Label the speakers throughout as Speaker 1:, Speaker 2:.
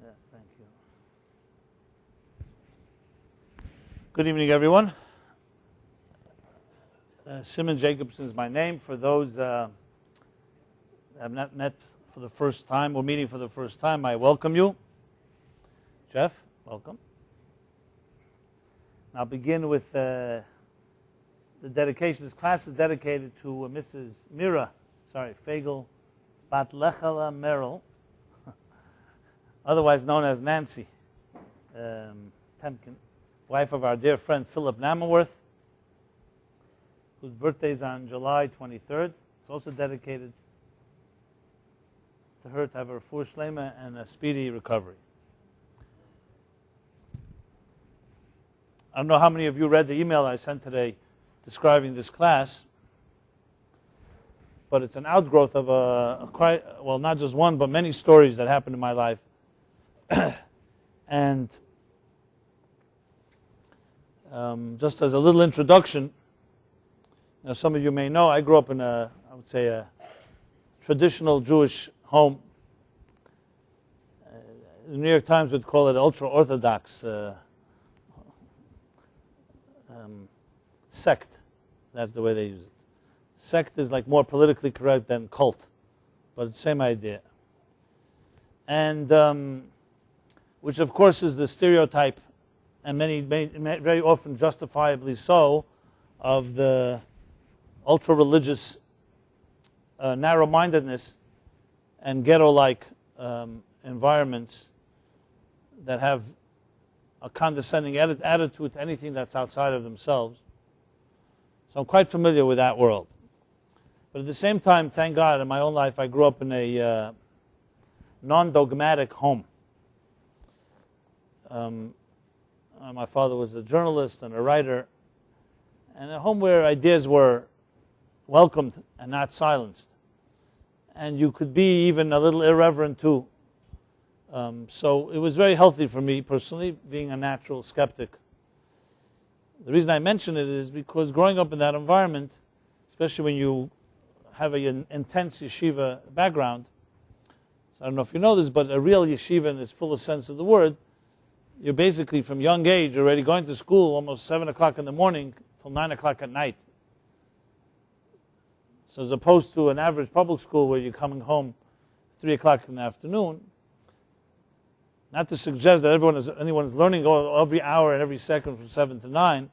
Speaker 1: Yeah, thank you. Good evening, everyone. Rabbi Jacobson is my name. For those I've not met for the first time or meeting for the first time, I welcome you. Jeff, welcome. I'll begin with the dedication. This class is dedicated to Mrs. Fagel Bat Lechala Merrill, otherwise known as Nancy Temkin, wife of our dear friend Philip Namenworth, whose birthday is on July 23rd. It's also dedicated to her to have a refuah shlema and a speedy recovery. I don't know how many of you read the email I sent today describing this class, but it's an outgrowth of not just one, but many stories that happened in my life. And just as a little introduction, some of you may know, I grew up in a traditional Jewish home. The New York Times would call it ultra-Orthodox sect. That's the way they use it. Sect is like more politically correct than cult, but it's the same idea. And which of course is the stereotype, and many very often justifiably so, of the ultra-religious narrow-mindedness and ghetto-like environments that have a condescending attitude to anything that's outside of themselves. So I'm quite familiar with that world. But at the same time, thank God, in my own life, I grew up in a non-dogmatic home. My father was a journalist and a writer, and a home where ideas were welcomed and not silenced. And you could be even a little irreverent too. So it was very healthy for me personally, being a natural skeptic. The reason I mention it is because growing up in that environment, especially when you have an intense yeshiva background, so I don't know if you know this, but a real yeshiva in its fullest sense of the word, you're basically from young age already going to school almost 7 o'clock in the morning till 9 o'clock at night. So as opposed to an average public school where you're coming home 3 o'clock in the afternoon, not to suggest that anyone is learning every hour and every second from 7 to 9,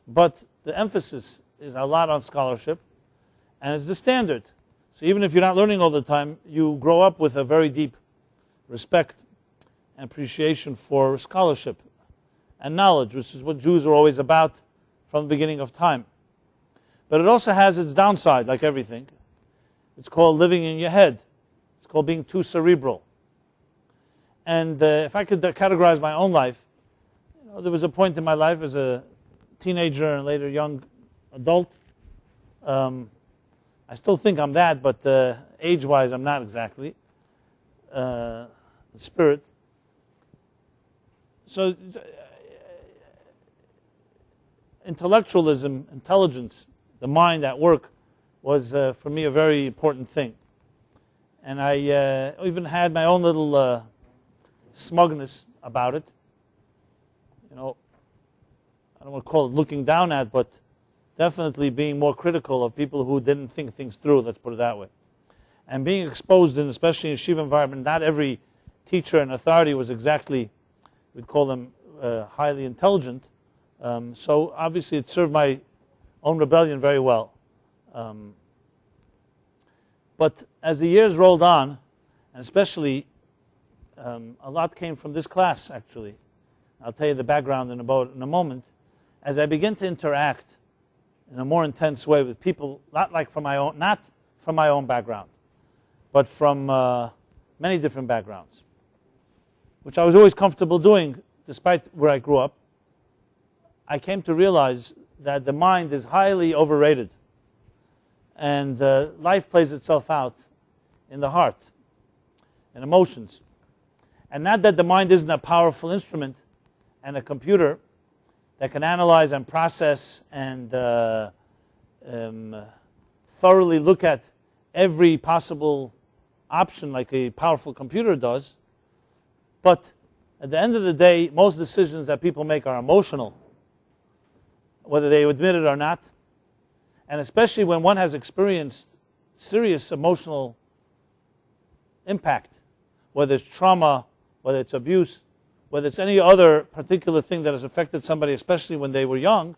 Speaker 1: but the emphasis is a lot on scholarship, and it's the standard. So even if you're not learning all the time, you grow up with a very deep respect and appreciation for scholarship and knowledge, which is what Jews are always about from the beginning of time. But it also has its downside, like everything. It's called living in your head. It's called being too cerebral. And if I could categorize my own life, there was a point in my life as a teenager and later young adult. I still think I'm that, but age-wise I'm not exactly. The spirit. So intellectualism, intelligence, the mind at work was for me a very important thing. And I even had my own little smugness about it. I don't want to call it looking down at, but definitely being more critical of people who didn't think things through, let's put it that way. And being exposed in, especially in a yeshiva environment, not every teacher and authority was exactly, we'd call them highly intelligent. So obviously it served my own rebellion very well. But as the years rolled on, and especially a lot came from this class, actually. I'll tell you the background in a moment. As I begin to interact in a more intense way with people, not from my own background, but from many different backgrounds, which I was always comfortable doing, despite where I grew up, I came to realize that the mind is highly overrated, and life plays itself out in the heart, in emotions. And not that the mind isn't a powerful instrument and a computer that can analyze and process and thoroughly look at every possible option like a powerful computer does, But at the end of the day, most decisions that people make are emotional, whether they admit it or not. And especially when one has experienced serious emotional impact, whether it's trauma, whether it's abuse, whether it's any other particular thing that has affected somebody, especially when they were young,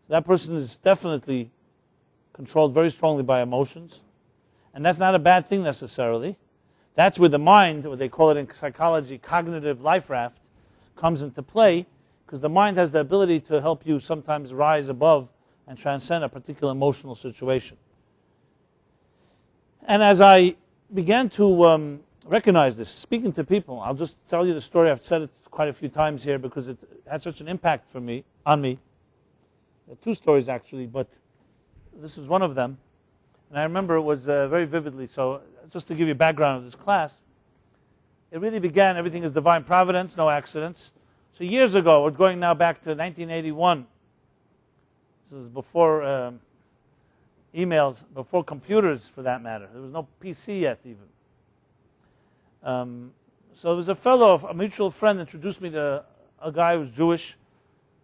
Speaker 1: that person is definitely controlled very strongly by emotions. And that's not a bad thing necessarily. That's where the mind, what they call it in psychology, cognitive life raft, comes into play, because the mind has the ability to help you sometimes rise above and transcend a particular emotional situation. And as I began to recognize this, speaking to people, I'll just tell you the story. I've said it quite a few times here because it had such an impact on me. There are two stories actually, but this is one of them. And I remember it was very vividly. So just to give you background of this class, it really began, everything is divine providence, no accidents. So years ago, we're going now back to 1981. This is before emails, before computers for that matter. There was no PC yet even. So there was a fellow, a mutual friend introduced me to a guy who was Jewish,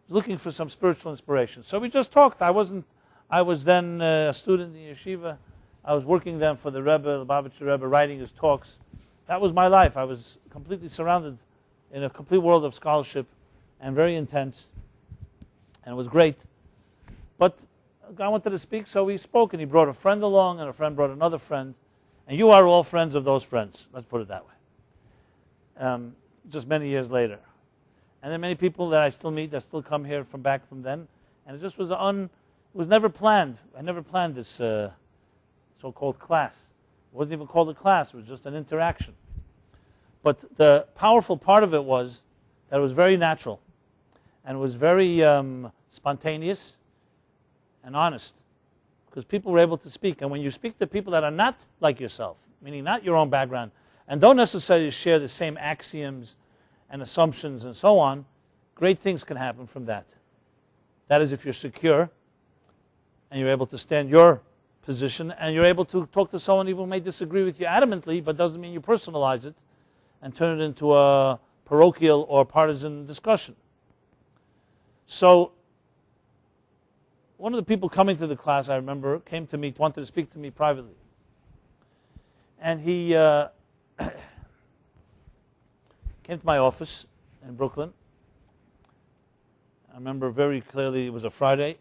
Speaker 1: looking for some spiritual inspiration. So we just talked. I was then a student in yeshiva. I was working then for the Rebbe, the Lubavitcher Rebbe, writing his talks. That was my life. I was completely surrounded in a complete world of scholarship and very intense. And it was great. But a guy wanted to speak, so we spoke, and he brought a friend along, and a friend brought another friend. And you are all friends of those friends. Let's put it that way. Just many years later. And there are many people that I still meet that still come here from back from then. And it just was it was never planned. I never planned this so-called class. It wasn't even called a class. It was just an interaction. But the powerful part of it was that it was very natural. And it was very spontaneous and honest. Because people were able to speak. And when you speak to people that are not like yourself, meaning not your own background, and don't necessarily share the same axioms and assumptions and so on, great things can happen from that. That is if you're secure and you're able to stand your position and you're able to talk to someone even who may disagree with you adamantly, but doesn't mean you personalize it and turn it into a parochial or partisan discussion. So one of the people coming to the class, I remember, came to me, wanted to speak to me privately. And he came to my office in Brooklyn. I remember very clearly it was a Friday,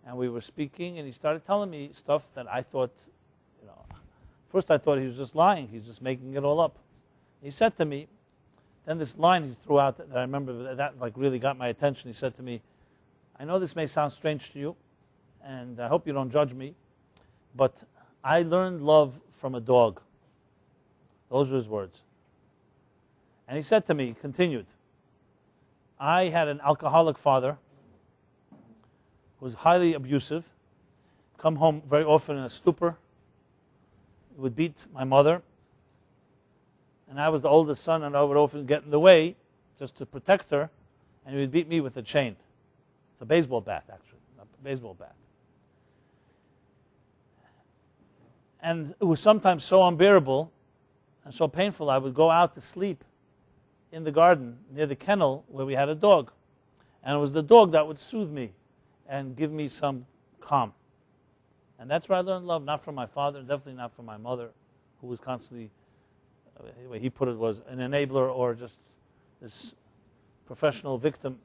Speaker 1: and we were speaking, and he started telling me stuff that I thought, first I thought he was just lying. He was just making it all up. He said to me, then this line he threw out that I remember that like really got my attention. He said to me, I know this may sound strange to you, and I hope you don't judge me, but I learned love from a dog. Those were his words. And he said to me, continued, I had an alcoholic father who was highly abusive, come home very often in a stupor. He would beat my mother, and I was the oldest son, and I would often get in the way just to protect her, and he would beat me with a chain. It's a baseball bat, actually, a baseball bat. And it was sometimes so unbearable and so painful, I would go out to sleep in the garden near the kennel where we had a dog. And it was the dog that would soothe me and give me some calm. And that's where I learned love, not from my father, definitely not from my mother, who was constantly, the way he put it, was an enabler or just this professional victim.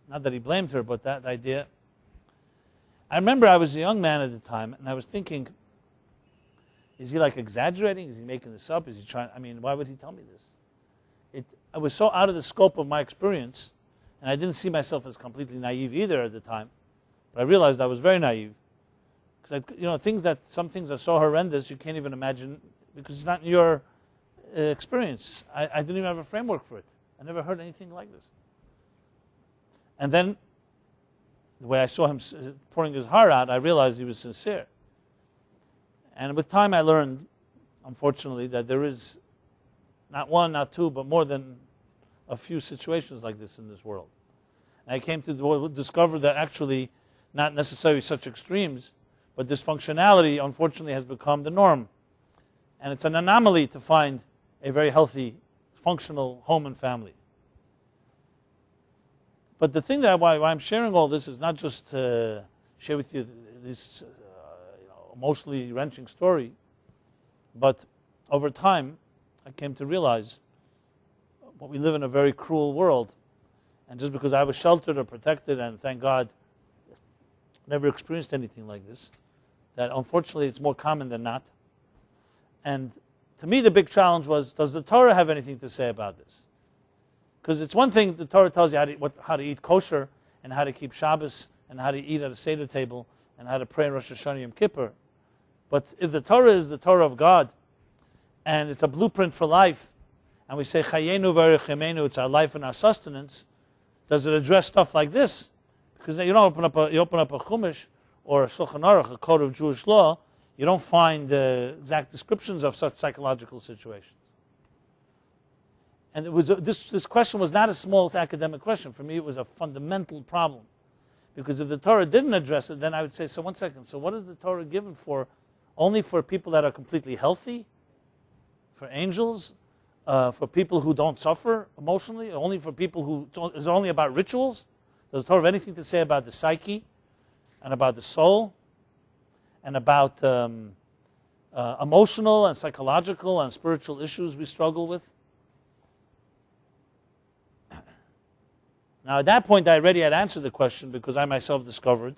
Speaker 1: Not that he blamed her, but that idea. I remember I was a young man at the time, and I was thinking, is he like exaggerating? Is he making this up? Is he trying? I mean, why would he tell me this? I was so out of the scope of my experience, and I didn't see myself as completely naive either at the time. But I realized I was very naive, because some things are so horrendous you can't even imagine because it's not in your experience. I didn't even have a framework for it. I never heard anything like this. And then, the way I saw him pouring his heart out, I realized he was sincere. And with time I learned, unfortunately, that there is not one, not two, but more than a few situations like this in this world. And I came to discover that actually not necessarily such extremes, but dysfunctionality, unfortunately, has become the norm. And it's an anomaly to find a very healthy functional home and family. But the thing why I'm sharing all this is not just to share with you this emotionally wrenching story, but over time I came to realize we live in a very cruel world, and just because I was sheltered or protected, and thank God never experienced anything like this, that unfortunately it's more common than not. And to me the big challenge was, does the Torah have anything to say about this? Because it's one thing the Torah tells you how to eat kosher, and how to keep Shabbos, and how to eat at a Seder table, and how to pray in Rosh Hashanah Yom Kippur. But if the Torah is the Torah of God, and it's a blueprint for life, and we say Chayenu v'Arechemenu, it's our life and our sustenance, does it address stuff like this? Because you don't open up a Chumash or a Shulchan Aruch, a code of Jewish law, you don't find exact descriptions of such psychological situations. And it was this question was not a small academic question. For me, it was a fundamental problem. Because if the Torah didn't address it, then I would say, so one second, so what is the Torah given for? Only for people that are completely healthy? For angels? For people who don't suffer emotionally? Only for people who, is it only about rituals? Does the Torah have anything to say about the psyche? And about the soul? And about emotional and psychological and spiritual issues we struggle with? Now, at that point, I already had answered the question, because I myself discovered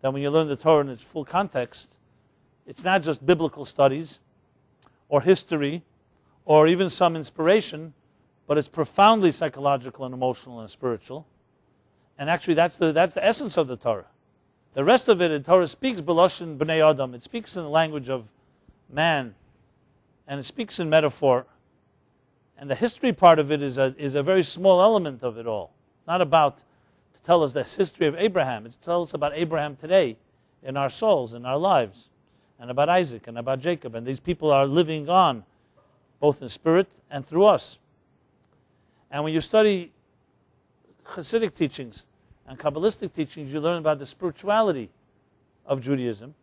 Speaker 1: that when you learn the Torah in its full context, it's not just biblical studies or history or even some inspiration, but it's profoundly psychological and emotional and spiritual. And actually, that's the essence of the Torah. The rest of it, the Torah speaks B'loshen B'nei Adam. It speaks in the language of man, and it speaks in metaphor. And the history part of it is a very small element of it all. It's not about to tell us the history of Abraham. It's to tell us about Abraham today in our souls, in our lives, and about Isaac and about Jacob. And these people are living on, both in spirit and through us. And when you study Hasidic teachings and Kabbalistic teachings, you learn about the spirituality of Judaism.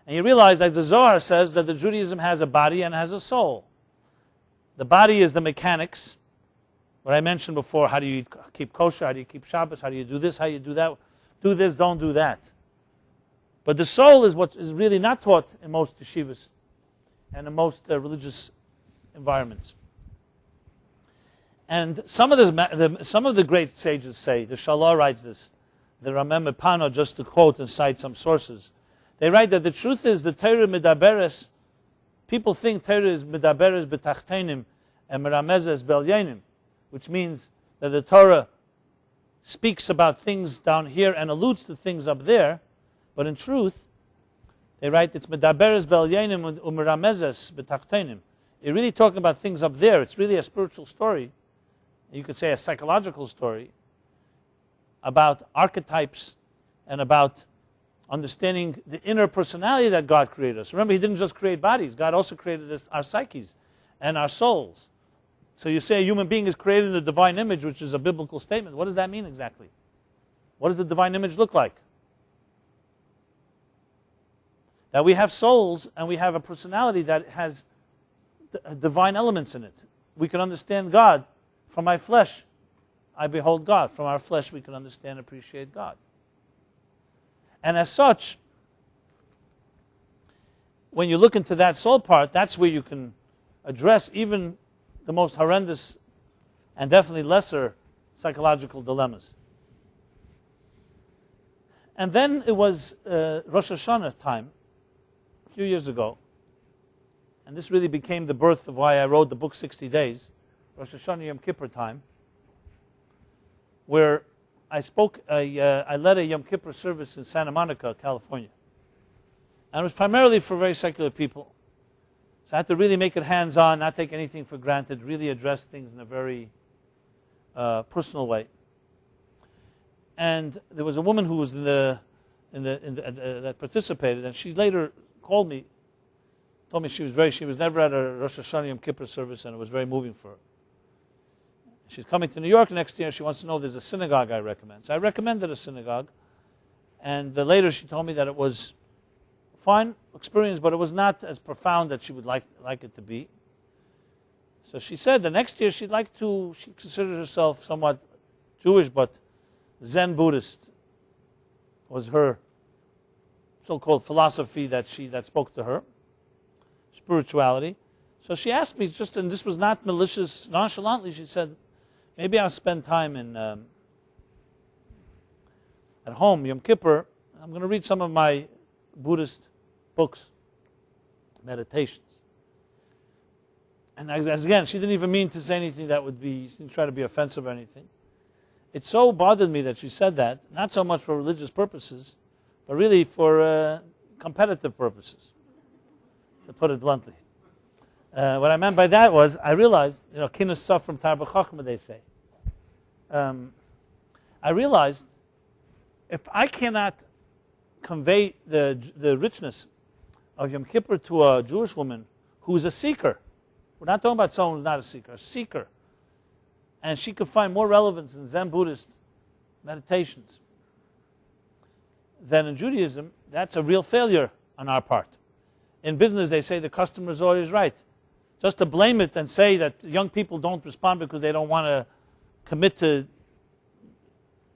Speaker 1: And you realize, like the Zohar says, that the Judaism has a body and has a soul. The body is the mechanics. What I mentioned before, how do you keep kosher, how do you keep Shabbos, how do you do this, how do you do that, do this, don't do that. But the soul is what is really not taught in most yeshivas and in most religious environments. And some of the great sages say, the Shalah writes this, the Rameh Mepano, just to quote and cite some sources, they write that the truth is the Torah medaberes, people think Torah is medaberes betachtenim and meramezes belyenim, which means that the Torah speaks about things down here and alludes to things up there, but in truth, they write it's medaberes belyenim umeramezes betachtenim. You're really talking about things up there. It's really a spiritual story. You could say a psychological story about archetypes and about understanding the inner personality that God created us. Remember, He didn't just create bodies. God also created our psyches and our souls. So you say a human being is created in the divine image, which is a biblical statement. What does that mean exactly? What does the divine image look like? That we have souls and we have a personality that has divine elements in it. We can understand God. From my flesh, I behold God. From our flesh, we can understand and appreciate God. And as such, when you look into that soul part, that's where you can address even the most horrendous and definitely lesser psychological dilemmas. And then it was Rosh Hashanah time, a few years ago, and this really became the birth of why I wrote the book 60 Days, Rosh Hashanah Yom Kippur time, where I led a Yom Kippur service in Santa Monica, California. And it was primarily for very secular people. So I had to really make it hands-on, not take anything for granted, really address things in a very personal way. And there was a woman who was that participated, and she later called me, told me she was never at a Rosh Hashanah Yom Kippur service, and it was very moving for her. She's coming to New York next year. She wants to know if there's a synagogue I recommend. So I recommended a synagogue, and later she told me that it was fine experience, but it was not as profound that she would like it to be. So she said the next year she considers herself somewhat Jewish, but Zen Buddhist was her so-called philosophy that spoke to her, spirituality. So she asked me and this was not malicious, nonchalantly, she said, maybe I'll spend time at home, Yom Kippur, I'm going to read some of my Buddhist books, meditations. And as again, she didn't even mean to say anything that she didn't try to be offensive or anything. It so bothered me that she said that, not so much for religious purposes, but really for competitive purposes, to put it bluntly. What I meant by that was, I realized, kinus suf from Tarba Chachma, they say. I realized, if I cannot convey the richness of Yom Kippur to a Jewish woman who is a seeker, we're not talking about someone who's not a seeker, and she could find more relevance in Zen Buddhist meditations than in Judaism, that's a real failure on our part. In business, they say the customer is always right. Just to blame it and say that young people don't respond because they don't want to commit to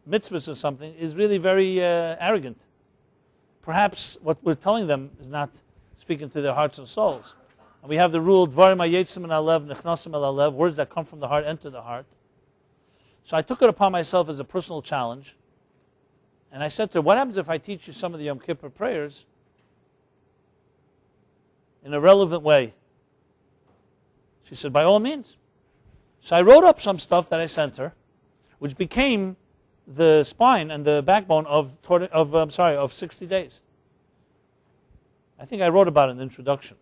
Speaker 1: mitzvahs or something is really very arrogant. Perhaps what we're telling them is not speaking to their hearts and souls. And we have the rule, Dvarim hayetzim min halev, nechnasim el halev, words that come from the heart enter the heart. So I took it upon myself as a personal challenge. And I said to her, what happens if I teach you some of the Yom Kippur prayers in a relevant way? She said, by all means. So I wrote up some stuff that I sent her, which became the spine and the backbone of 60 days. I think I wrote about it in the introduction.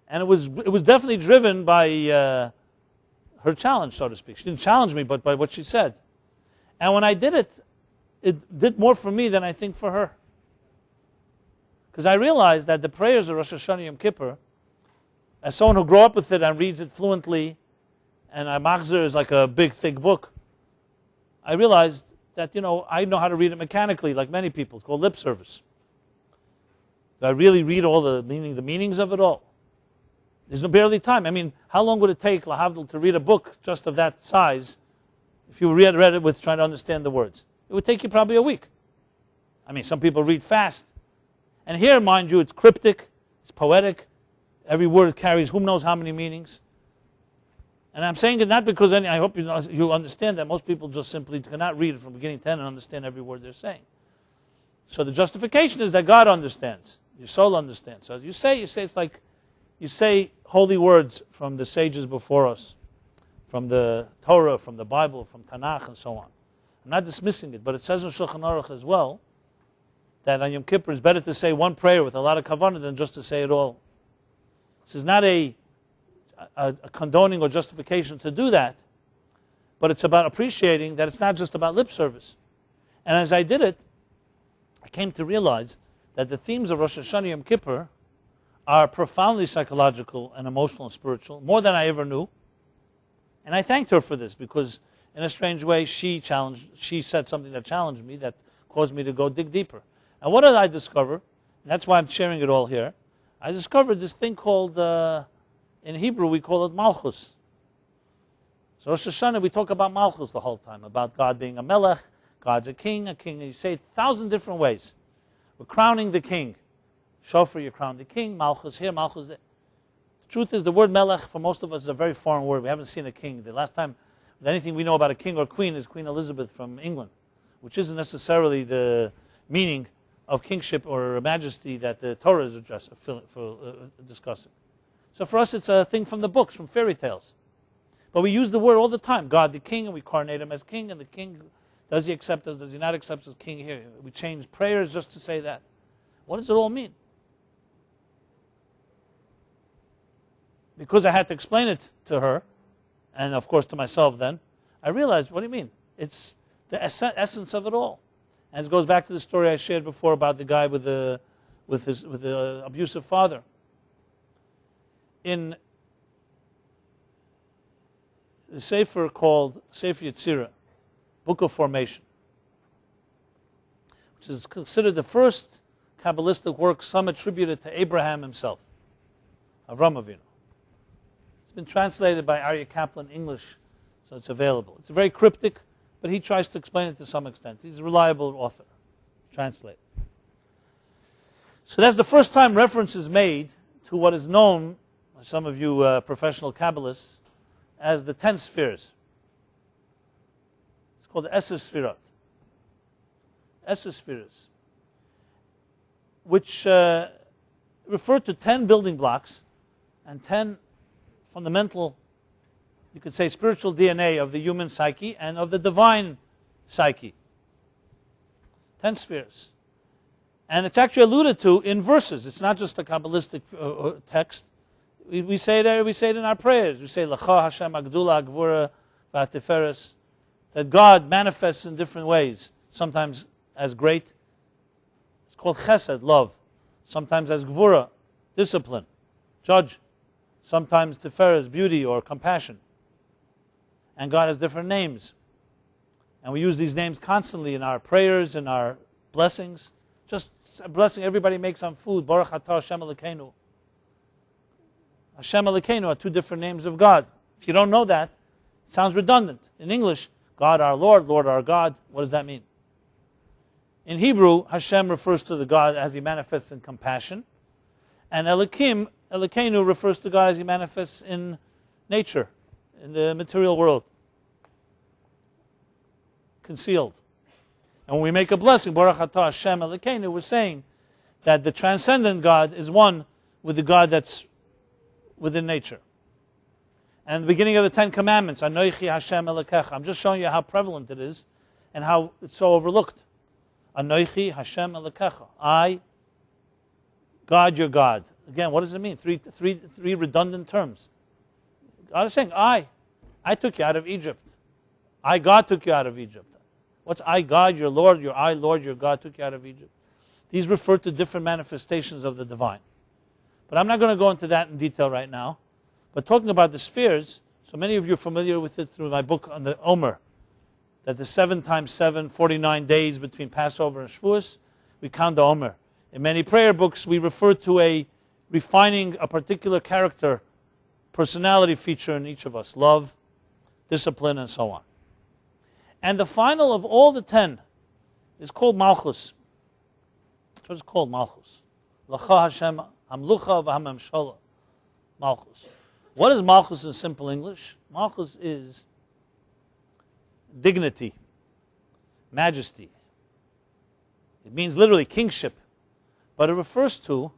Speaker 1: And it was definitely driven by her challenge, so to speak. She didn't challenge me, but by what she said. And when I did it, it did more for me than I think for her. Because I realized that the prayers of Rosh Hashanah Yom Kippur, as someone who grew up with it and reads it fluently, and Machzor is like a big, thick book, I realized that, I know how to read it mechanically, like many people. It's called lip service. Do I really read all the meanings of it all? There's barely time. I mean, how long would it take, lahavdil, to read a book just of that size if you read it with trying to understand the words? It would take you probably a week. I mean, some people read fast. And here, mind you, it's cryptic, it's poetic. Every word carries who knows how many meanings. And I'm saying it not because I hope you understand that most people just simply cannot read it from beginning to end and understand every word they're saying. So the justification is that God understands. Your soul understands. So as you say it's like you say holy words from the sages before us, from the Torah, from the Bible, from Tanakh, and so on. I'm not dismissing it, but it says in Shulchan Aruch as well that on Yom Kippur it's better to say one prayer with a lot of kavanah than just to say it all. This is not a condoning or justification to do that, but it's about appreciating that it's not just about lip service. And as I did it, I came to realize that the themes of Rosh Hashanah Yom Kippur are profoundly psychological and emotional and spiritual, more than I ever knew. And I thanked her for this because, in a strange way, she said something that challenged me, that caused me to go dig deeper. And what did I discover? And that's why I'm sharing it all here. I discovered this thing called, in Hebrew, we call it malchus. So Rosh Hashanah, we talk about malchus the whole time, about God being a melech, God's a king, and you say it 1,000 different ways. We're crowning the king. Shofar, you crown the king, malchus here, malchus there. The truth is, the word melech, for most of us, is a very foreign word. We haven't seen a king. The last time, anything we know about a king or queen is Queen Elizabeth from England, which isn't necessarily the meaning of kingship or majesty that the Torah is discussing. So for us, it's a thing from the books, from fairy tales. But we use the word all the time, God the king, and we coronate him as king, and the king, does he accept us, does he not accept us as king here? We change prayers just to say that. What does it all mean? Because I had to explain it to her, and of course to myself then, I realized, what do you mean? It's the essence of it all. And it goes back to the story I shared before about the guy with the abusive father. In the Sefer called Sefer Yetzirah, Book of Formation, which is considered the first Kabbalistic work, some attributed to Abraham himself, Avram Avinu. It's been translated by Arya Kaplan English, so it's available. It's very cryptic, but he tries to explain it to some extent. He's a reliable author, translate. So that's the first time reference is made to what is known, by some of you professional Kabbalists, as the 10 spheres. It's called the sefirot. Spheres, which refer to 10 building blocks and 10 fundamental, you could say, spiritual DNA of the human psyche and of the divine psyche. 10 spheres. And it's actually alluded to in verses. It's not just a Kabbalistic text. We say it in our prayers. We say, L'cha Hashem Agdula Agvura V'Atiferes, that God manifests in different ways, sometimes as great. It's called chesed, love. Sometimes as gvura, discipline, judge. Sometimes tiferes, beauty or compassion. And God has different names. And we use these names constantly in our prayers, in our blessings. Just a blessing everybody makes on food. Baruch atah Hashem Elokeinu. Hashem Elokeinu are two different names of God. If you don't know that, it sounds redundant. In English, God our Lord, Lord our God. What does that mean? In Hebrew, Hashem refers to the God as He manifests in compassion. And Elokim, Elokeinu, refers to God as He manifests in nature, in the material world. Concealed. And when we make a blessing, Baruch atah Hashem Elokeinu, we're saying that the transcendent God is one with the God that's within nature. And the beginning of the 10 Commandments, Anoichi Hashem Elokecha. I'm just showing you how prevalent it is and how it's so overlooked. Anoichi Hashem Elokecha. I, God your God. Again, what does it mean? Three redundant terms. God is saying, I took you out of Egypt. I, God, took you out of Egypt. What's I, God, your Lord, your I, Lord, your God, took you out of Egypt? These refer to different manifestations of the divine. But I'm not going to go into that in detail right now. But talking about the spheres, so many of you are familiar with it through my book on the Omer, that the 7 times 7, 49 days between Passover and Shavuos, we count the Omer. In many prayer books, we refer to refining a particular character, personality feature in each of us, love, discipline, and so on. And the final of all the 10 is called malchus. That's what it's called, malchus. L'cha Hashem hamlucha v'hamemshala. Malchus. What is malchus in simple English? Malchus is dignity, majesty. It means literally kingship, but it refers to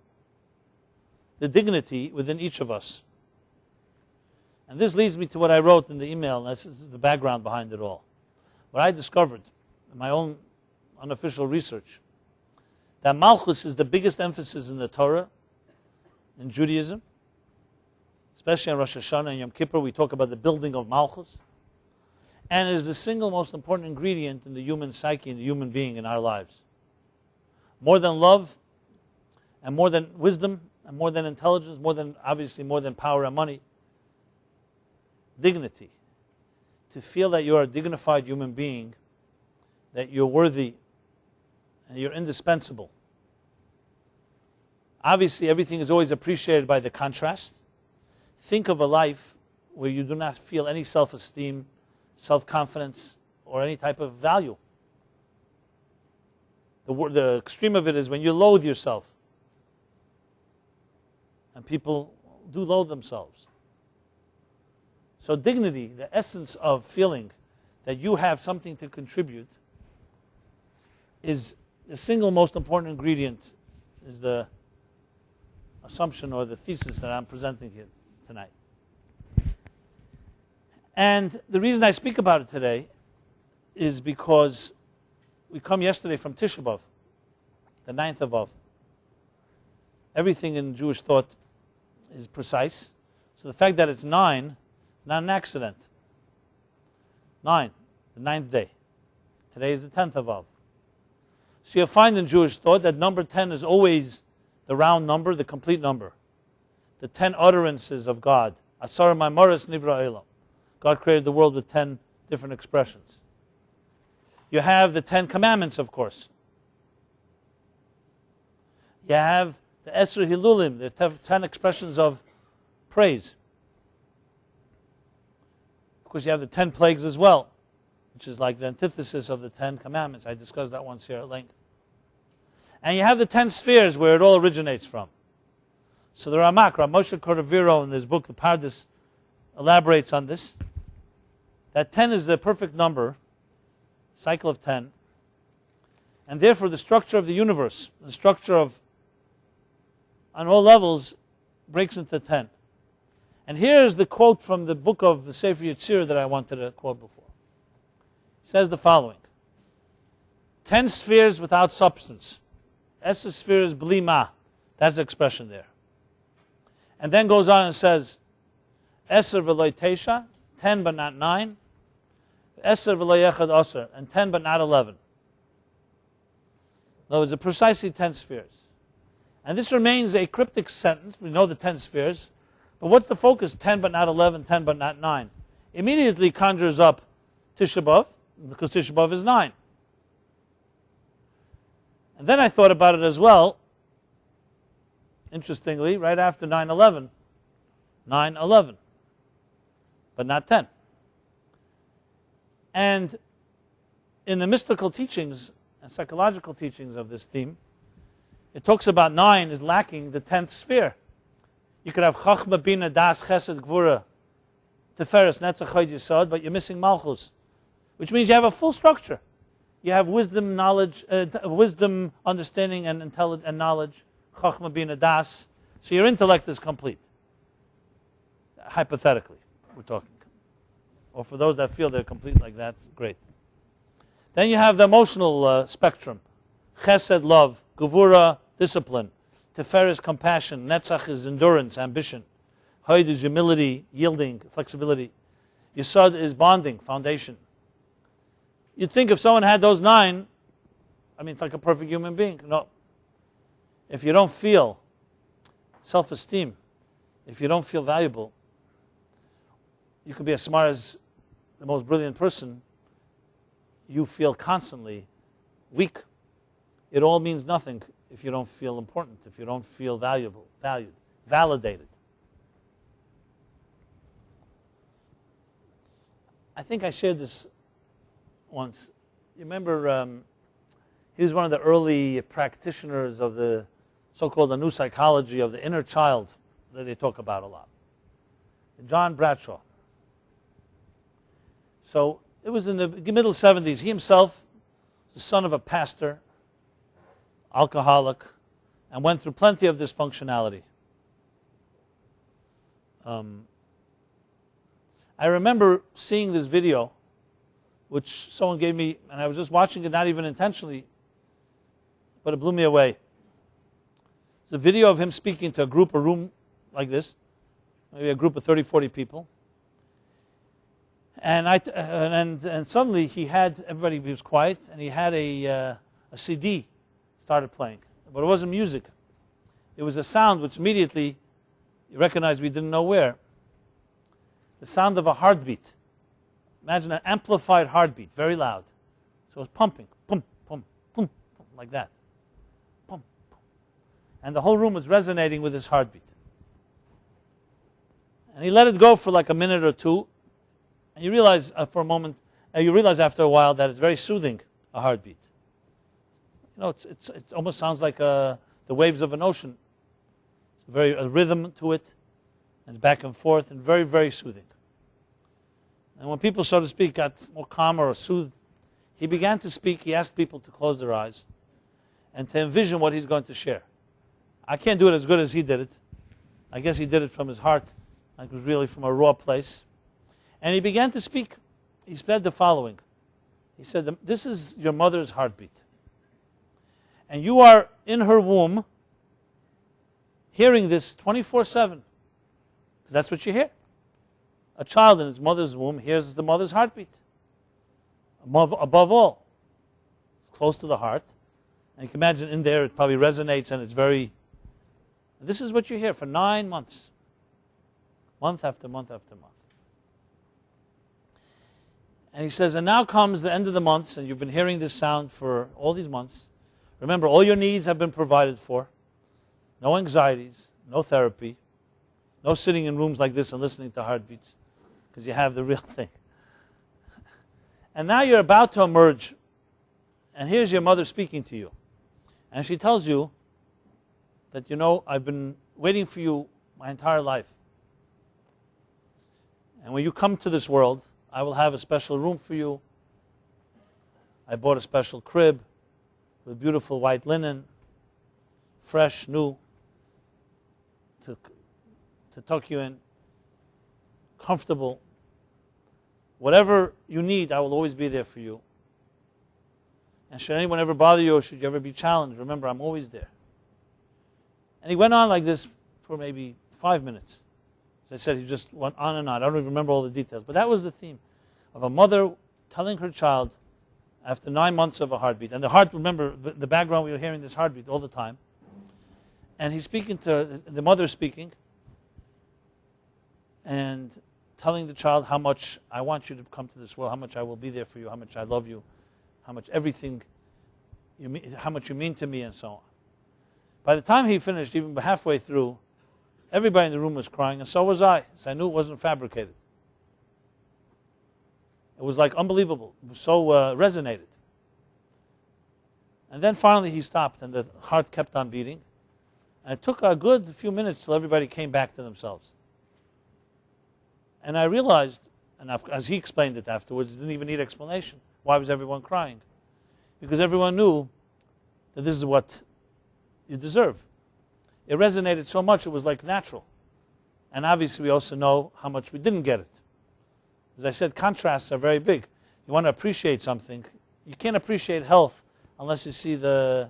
Speaker 1: the dignity within each of us. And this leads me to what I wrote in the email, and this is the background behind it all. What I discovered in my own unofficial research, that malchus is the biggest emphasis in the Torah, in Judaism, especially on Rosh Hashanah and Yom Kippur. We talk about the building of malchus. And it is the single most important ingredient in the human psyche, in the human being in our lives. More than love, and more than wisdom, and more than intelligence, obviously more than power and money. Dignity. To feel that you're a dignified human being, that you're worthy, and you're indispensable. Obviously, everything is always appreciated by the contrast. Think of a life where you do not feel any self-esteem, self-confidence, or any type of value. The extreme of it is when you loathe yourself. And people do loathe themselves. So dignity, the essence of feeling that you have something to contribute, is the single most important ingredient, is the assumption or the thesis that I'm presenting here tonight. And the reason I speak about it today is because we come yesterday from Tisha B'Av, the 9th of Av. Everything in Jewish thought is precise. So the fact that it's 9, not an accident. 9, the 9th day. Today is the 10th of Av. So you'll find in Jewish thought that number 10 is always the round number, the complete number. The 10 utterances of God. Asar Maimaris Nivra Elam. God created the world with 10 different expressions. You have the 10 commandments, of course. You have the Esra Hilulim, the 10 expressions of praise. course, you have the 10 plagues as well, which is like the antithesis of the 10 commandments. I discussed that once here at length. And you have the 10 spheres where it all originates from. So the Ramak, Rav Moshe Cordovero, in his book, The Pardes, elaborates on this. That 10 is the perfect number, cycle of 10. And therefore the structure of the universe, the structure of, on all levels, breaks into 10. And here's the quote from the book of the Sefer Yetzirah that I wanted to quote before. It says the following: 10 spheres without substance. Esser spheres bli ma. That's the expression there. And then goes on and says, Esser v'loy teisha, 10 but not 9. Esser v'loy echad osir, and 10 but not 11. In other words, precisely 10 spheres. And this remains a cryptic sentence. We know the 10 spheres. But what's the focus? 10 but not 11, 10 but not 9. Immediately conjures up Tisha B'Av, because Tisha B'Av is 9. And then I thought about it as well. Interestingly, right after 9/11, 9/11, but not 10. And in the mystical teachings and psychological teachings of this theme, it talks about 9 is lacking the 10th sphere. You could have Chachma, Bina, Das, Chesed, Gvura, Tiferes, Netzach, Chod, Yesod, but you're missing malchus, which means you have a full structure. You have wisdom, knowledge, wisdom, understanding, and intelligence and knowledge. Chachma, Bina, Das. So your intellect is complete. Hypothetically, we're talking. Or for those that feel they're complete like that, great. Then you have the emotional spectrum. Chesed, love. Gevura, discipline. Tiferes, compassion. Netzach is endurance, ambition. Hod is humility, yielding, flexibility. Yesod is bonding, foundation. You'd think if someone had those 9, it's like a perfect human being. No. If you don't feel self-esteem, if you don't feel valuable, you could be as smart as the most brilliant person. You feel constantly weak. It all means nothing if you don't feel important, if you don't feel valued, validated. I think I shared this once. You remember, he was one of the early practitioners of the so-called the new psychology of the inner child that they talk about a lot. John Bradshaw. So it was in the middle 70s. He himself, the son of a pastor, alcoholic, and went through plenty of dysfunctionality. I remember seeing this video, which someone gave me, and I was just watching it, not even intentionally, but it blew me away. It's a video of him speaking to a room like this, maybe a group of 30, 40 people. And suddenly he had, everybody was quiet, and he had a CD started playing. But it wasn't music. It was a sound which immediately you recognized we didn't know where. The sound of a heartbeat. Imagine an amplified heartbeat, very loud. So it was pumping, pum, pum, pum, pum, like that. Pum, pum. And the whole room was resonating with his heartbeat. And he let it go for like a minute or two. And you realize for a moment, you realize after a while that it's very soothing, a heartbeat. You know, it almost sounds like the waves of an ocean. It's a rhythm to it, and back and forth, and very, very soothing. And when people, so to speak, got more calmer or soothed, he began to speak. He asked people to close their eyes and to envision what he's going to share. I can't do it as good as he did it. I guess he did it from his heart. Like it was really from a raw place. And he began to speak. He said the following. He said, this is your mother's heartbeat. And you are in her womb hearing this 24/7. Because that's what you hear. A child in his mother's womb hears the mother's heartbeat. Above all. It's close to the heart. And you can imagine in there it probably resonates and it's very... This is what you hear for 9 months. Month after month after month. And he says, and now comes the end of the months, and you've been hearing this sound for all these months. Remember, all your needs have been provided for. No anxieties, no therapy, no sitting in rooms like this and listening to heartbeats, because you have the real thing. And now you're about to emerge, and here's your mother speaking to you. And she tells you that, I've been waiting for you my entire life. And when you come to this world, I will have a special room for you. I bought a special crib with beautiful white linen, fresh, new, to tuck you in, comfortable. Whatever you need, I will always be there for you. And should anyone ever bother you, or should you ever be challenged, remember, I'm always there. And he went on like this for maybe 5 minutes. As I said, he just went on and on. I don't even remember all the details. But that was the theme of a mother telling her child after 9 months of a heartbeat. And the heart, remember, the background, we were hearing this heartbeat all the time. And he's speaking to, the mother speaking, and telling the child how much I want you to come to this world, how much I will be there for you, how much I love you, how much everything, how much you mean to me, and so on. By the time he finished, even halfway through, everybody in the room was crying, and so was I. So I knew it wasn't fabricated. It was like unbelievable. It was so resonated. And then finally he stopped, and the heart kept on beating. And it took a good few minutes till everybody came back to themselves. And I realized, and as he explained it afterwards, it didn't even need explanation. Why was everyone crying? Because everyone knew that this is what you deserve. It resonated so much, it was like natural. And obviously we also know how much we didn't get it. As I said, contrasts are very big. You want to appreciate something. You can't appreciate health unless you see the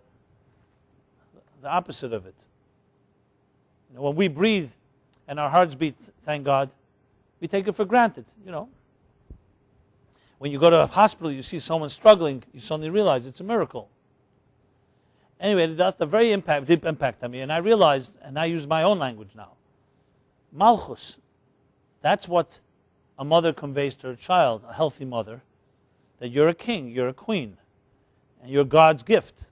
Speaker 1: opposite of it. When we breathe and our hearts beat, thank God, we take it for granted, When you go to a hospital, you see someone struggling, you suddenly realize it's a miracle. Anyway, that's a very deep impact on me, and I realized, and I use my own language now, malchus, that's what a mother conveys to her child, a healthy mother, that you're a king, you're a queen, and you're God's gift.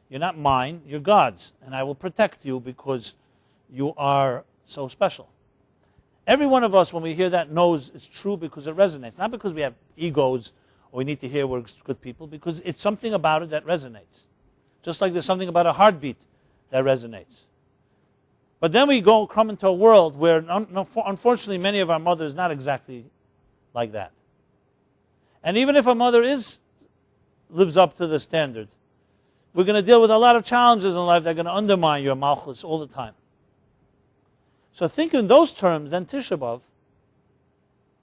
Speaker 1: You're not mine, you're God's, and I will protect you because you are so special. Every one of us, when we hear that, knows it's true because it resonates. Not because we have egos or we need to hear we're good people, because it's something about it that resonates. Just like there's something about a heartbeat that resonates. But then we come into a world where, unfortunately, many of our mothers not exactly like that. And even if a mother lives up to the standard, we're going to deal with a lot of challenges in life that are going to undermine your malchus all the time. So think in those terms, then Tisha B'Av,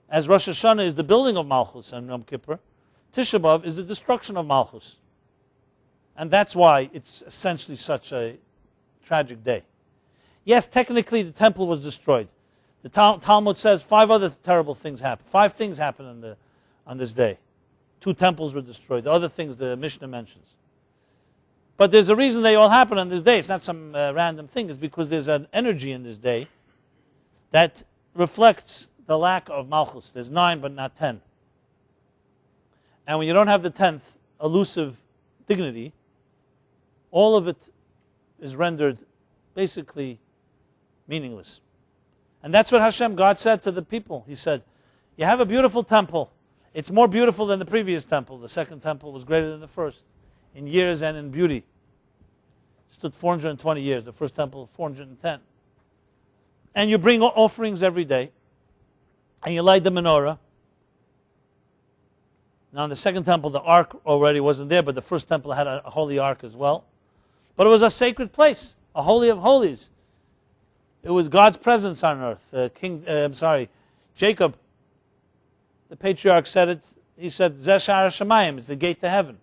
Speaker 1: as Rosh Hashanah is the building of malchus and Yom Kippur, Tisha B'Av is the destruction of malchus. And that's why it's essentially such a tragic day. Yes, technically the temple was destroyed. The Talmud says 5 other terrible things happened. 5 things happened on this day. 2 temples were destroyed. The other things the Mishnah mentions. But there's a reason they all happen on this day. It's not some random thing. It's because there's an energy in this day that reflects the lack of malchus. There's 9 but not 10. And when you don't have the 10th elusive dignity, all of it is rendered basically meaningless. And that's what Hashem, God, said to the people. He said, you have a beautiful temple. It's more beautiful than the previous temple. The second temple was greater than the first in years and in beauty. It stood 420 years. The first temple, 410. And you bring offerings every day. And you light the menorah. Now in the second temple, the ark already wasn't there, but the first temple had a holy ark as well. But it was a sacred place, a holy of holies. It was God's presence on earth. Jacob, the patriarch, said it. He said, Zeh Sha'ar Shamayim, it's the gate to heaven.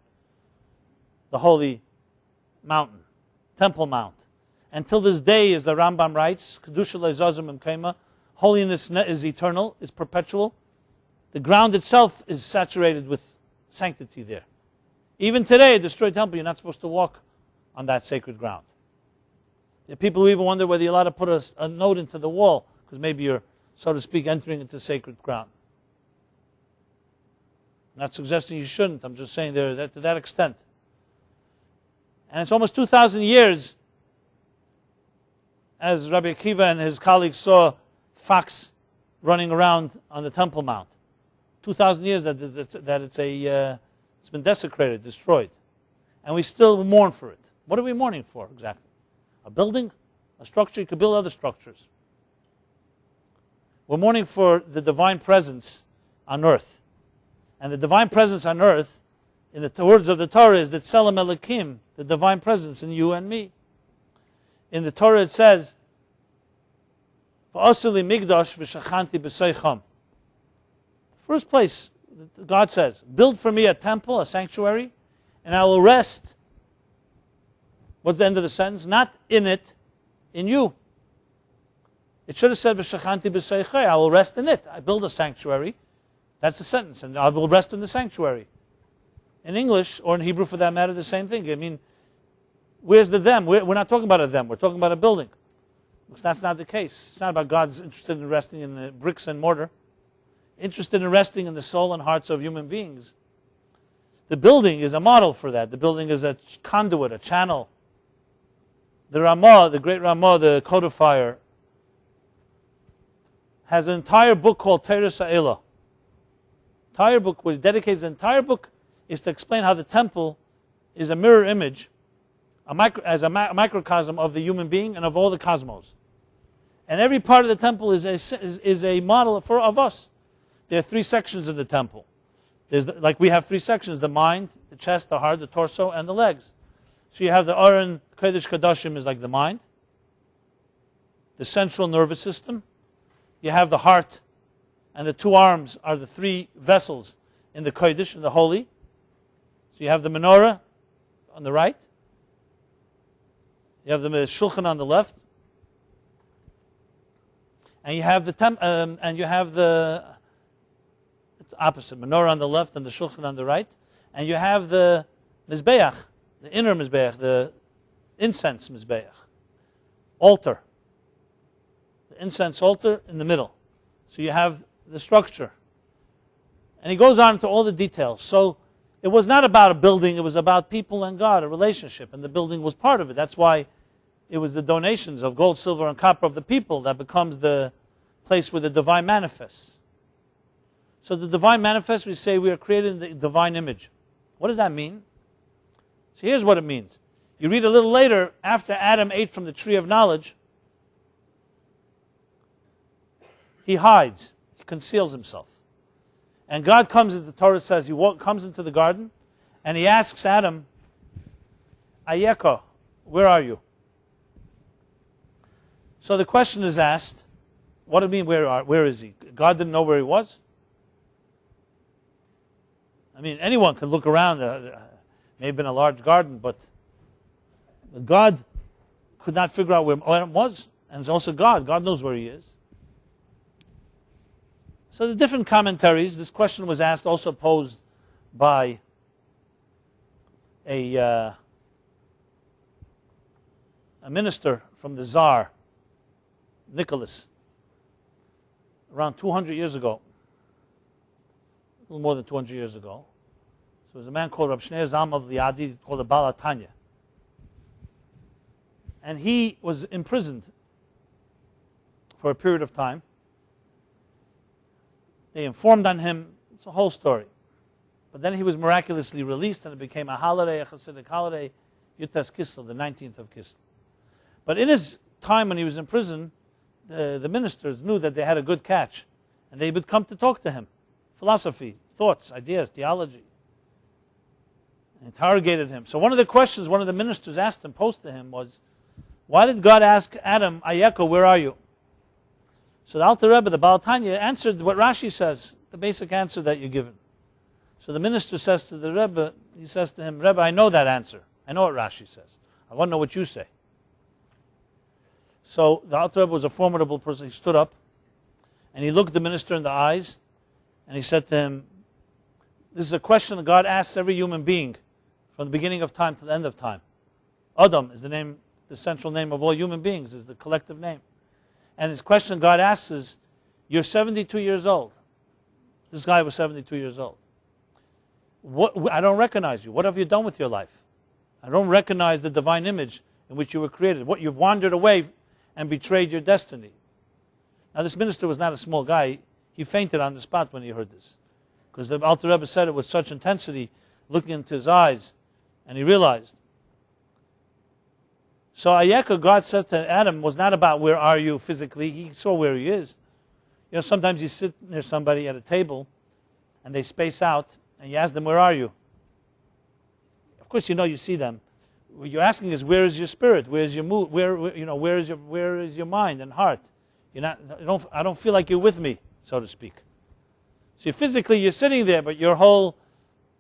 Speaker 1: The holy mountain, Temple Mount. Until this day, as the Rambam writes, Kedusha le'zazim imkema, holiness is eternal, is perpetual. The ground itself is saturated with sanctity there. Even today, a destroyed temple, you're not supposed to walk on that sacred ground. There are people who even wonder whether you're allowed to put a note into the wall, because maybe you're, so to speak, entering into sacred ground. I'm not suggesting you shouldn't, I'm just saying to that extent. And it's almost 2,000 years, as Rabbi Akiva and his colleagues saw fox running around on the Temple Mount. 2,000 years that it's been desecrated, destroyed. And we still mourn for it. What are we mourning for exactly? A building? A structure? You could build other structures. We're mourning for the divine presence on earth. And the divine presence on earth, in the words of the Torah, is that Tselem Elokim, the divine presence in you and me. In the Torah it says, V'asu li migdash v'shachanti b'seicham. First place, God says, build for me a temple, a sanctuary, and I will rest. What's the end of the sentence? Not in it, in you. It should have said, V'shachanti b'seichai, I will rest in it. I build a sanctuary. That's the sentence, and I will rest in the sanctuary. In English, or in Hebrew for that matter, the same thing. I mean, where's the them? We're not talking about a them, we're talking about a building. Because that's not the case. It's not about God's interested in resting in the bricks and mortar. Interested in resting in the soul and hearts of human beings. The building is a model for that. The building is a conduit, a channel. The Ramah, the great Ramah, the codifier, has an entire book called Teres Ha'elah. Entire book, which dedicates the entire book, is to explain how the temple is a mirror image, as a microcosm of the human being and of all the cosmos. And every part of the temple is a model of us. There are 3 sections in the temple. Like we have 3 sections: the mind, the chest, the heart, the torso, and the legs. So you have the Aron Kodesh Kodashim is like the mind, the central nervous system. You have the heart, and the 2 arms are the 3 vessels in the Kodesh, in the holy. So you have the menorah on the right. You have the shulchan on the left, and you have the it's opposite, menorah on the left and the shulchan on the right, and you have the mizbeach, the inner mizbeach, the incense mizbeach, altar, the incense altar in the middle. So you have the structure, and he goes on to all the details. So it was not about a building, it was about people and God, a relationship, and the building was part of it. That's why it was the donations of gold, silver, and copper of the people that becomes the place where the divine manifests. So the divine manifests, we say we are created in the divine image. What does that mean? So here's what it means. You read a little later, after Adam ate from the tree of knowledge, he hides, he conceals himself. And God comes, as the Torah says, comes into the garden, and he asks Adam, Ayeka, where are you? So the question is asked, what do you mean, where is he? God didn't know where he was? I mean, anyone could look around, may have been a large garden, but God could not figure out where Adam was, and it's also God. God knows where he is. So the different commentaries, this question was asked, also posed by a minister from the Tsar, Nicholas, around 200 years ago, a little more than 200 years ago. So there was a man called Rab Shneur Zalman of Liadi, called the Baal HaTanya. And he was imprisoned for a period of time. They informed on him. It's a whole story. But then he was miraculously released, and it became a holiday, a Hasidic holiday, Yutas Kislev, the 19th of Kislev. But in his time when he was in prison, the ministers knew that they had a good catch, and they would come to talk to him. Philosophy, thoughts, ideas, theology. Interrogated him. So one of the questions one of the ministers asked him, posed to him, was, why did God ask Adam, Ayeka, where are you? So the Alter Rebbe, the Baal Tanya, answered what Rashi says, the basic answer that you're given. So the minister says to the Rebbe, he says to him, Rebbe, I know that answer. I know what Rashi says. I want to know what you say. So the Alter Rebbe was a formidable person. He stood up, and he looked the minister in the eyes, and he said to him, this is a question that God asks every human being from the beginning of time to the end of time. Adam is the name, the central name of all human beings, is the collective name. And his question God asks is, you're 72 years old. This guy was 72 years old. I don't recognize you. What have you done with your life? I don't recognize the divine image in which you were created. What, you've wandered away and betrayed your destiny. Now this minister was not a small guy. He fainted on the spot when he heard this. Because the Alter Rebbe said it with such intensity, looking into his eyes, and he realized. So Ayeka, God says to Adam, was not about where are you physically. He saw where he is. You know, sometimes you sit near somebody at a table, and they space out, and you ask them, where are you? Of course, you know you see them. What you're asking is, where is your spirit? Where is your mood? Where is your mind and heart? I don't feel like you're with me, so to speak. So physically you're sitting there, but your whole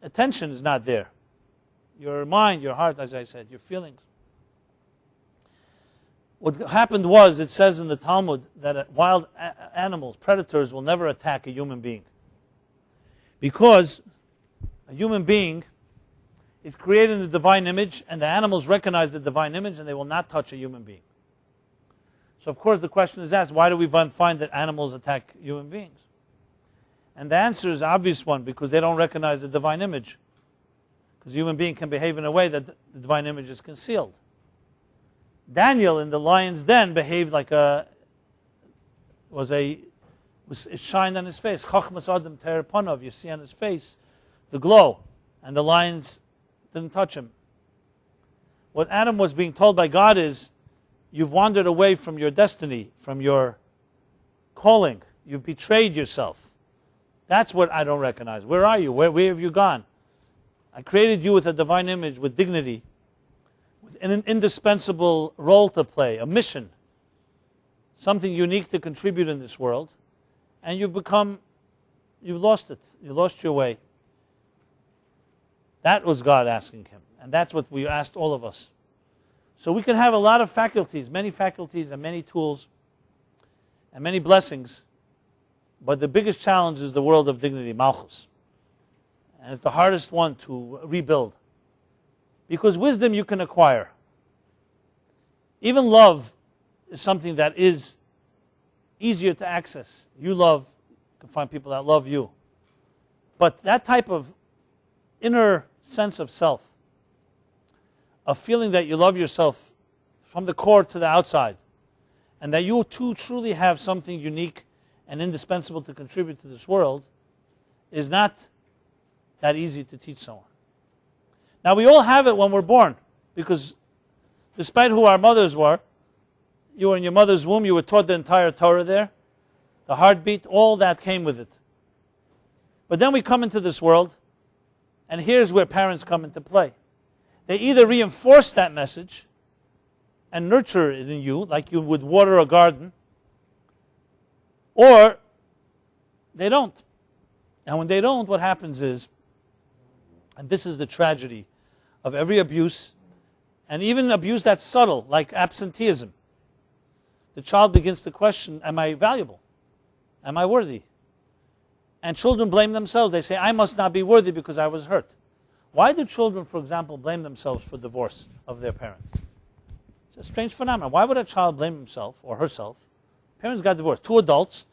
Speaker 1: attention is not there. Your mind, your heart, as I said, your feelings. What happened was, it says in the Talmud that wild animals, predators, will never attack a human being. Because a human being is created in the divine image, and the animals recognize the divine image, and they will not touch a human being. So of course the question is asked, why do we find that animals attack human beings? And the answer is an obvious one, because they don't recognize the divine image. Because a human being can behave in a way that the divine image is concealed. Daniel in the lion's den behaved like it shined on his face. Chachmas Adam Te'er Panav, you see on his face the glow, and the lions didn't touch him. What Adam was being told by God is, you've wandered away from your destiny, from your calling. You've betrayed yourself. That's what I don't recognize. Where are you? Where have you gone? I created you with a divine image, with dignity, with an indispensable role to play, a mission, something unique to contribute in this world, and you've lost it. You lost your way. That was God asking him, and that's what we asked all of us. So we can have a lot of faculties and many tools and many blessings, but the biggest challenge is the world of dignity, malchus. And it's the hardest one to rebuild. Because wisdom you can acquire. Even love is something that is easier to access. You can find people that love you. But that type of inner sense of self, a feeling that you love yourself from the core to the outside, and that you too truly have something unique and indispensable to contribute to this world, is not that easy to teach someone. Now we all have it when we're born, because despite who our mothers were, you were in your mother's womb, you were taught the entire Torah there, the heartbeat, all that came with it. But then we come into this world, and here's where parents come into play. They either reinforce that message and nurture it in you, like you would water a garden, or they don't. And when they don't, what happens is, and this is the tragedy of every abuse, and even abuse that's subtle, like absenteeism. The child begins to question, am I valuable? Am I worthy? And children blame themselves. They say, I must not be worthy because I was hurt. Why do children, for example, blame themselves for divorce of their parents? It's a strange phenomenon. Why would a child blame himself or herself? Parents got divorced. Two adults,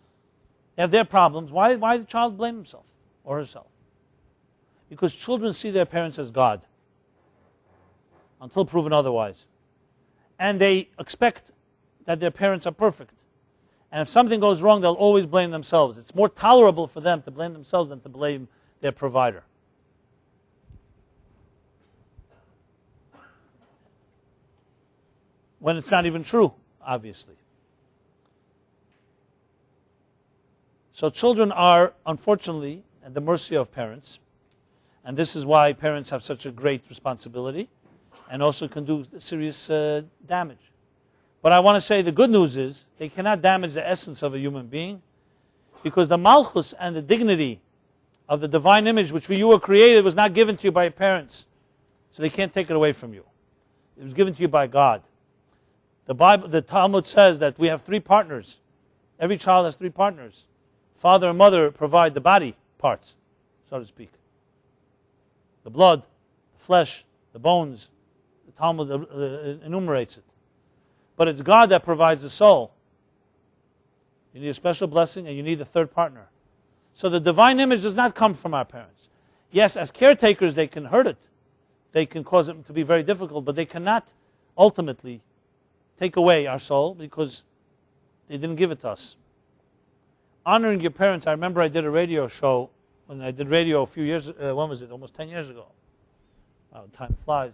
Speaker 1: they have their problems. Why did the child blame himself or herself? Because children see their parents as God until proven otherwise. And they expect that their parents are perfect. And if something goes wrong, they'll always blame themselves. It's more tolerable for them to blame themselves than to blame their provider. When it's not even true, obviously. So children are, unfortunately, at the mercy of parents. And this is why parents have such a great responsibility and also can do serious damage. But I want to say the good news is they cannot damage the essence of a human being, because the malchus and the dignity of the divine image which you were created was not given to you by your parents. So they can't take it away from you. It was given to you by God. The Talmud says that we have three partners. Every child has three partners. Father and mother provide the body parts, so to speak. The blood, the flesh, the bones. The Talmud enumerates it. But it's God that provides the soul. You need a special blessing, and you need a third partner. So the divine image does not come from our parents. Yes, as caretakers, they can hurt it. They can cause it to be very difficult, but they cannot ultimately take away our soul because they didn't give it to us. Honoring your parents, I remember I did a radio show when I did radio a few years, when was it? Almost 10 years ago. Wow, time flies.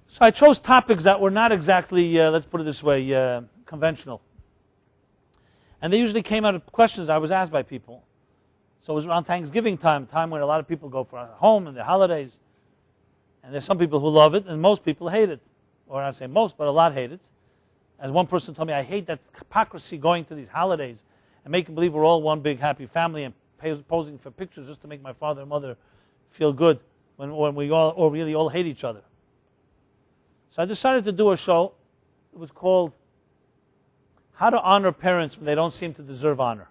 Speaker 1: So I chose topics that were not exactly, let's put it this way, conventional. And they usually came out of questions I was asked by people. So it was around Thanksgiving time when a lot of people go for home and the holidays. And there's some people who love it, and most people hate it. Or I say most, but a lot hate it. As one person told me, I hate that hypocrisy going to these holidays and making believe we're all one big happy family and posing for pictures just to make my father and mother feel good when we all really all hate each other. So I decided to do a show. It was called How to Honor Parents When They Don't Seem to Deserve Honor.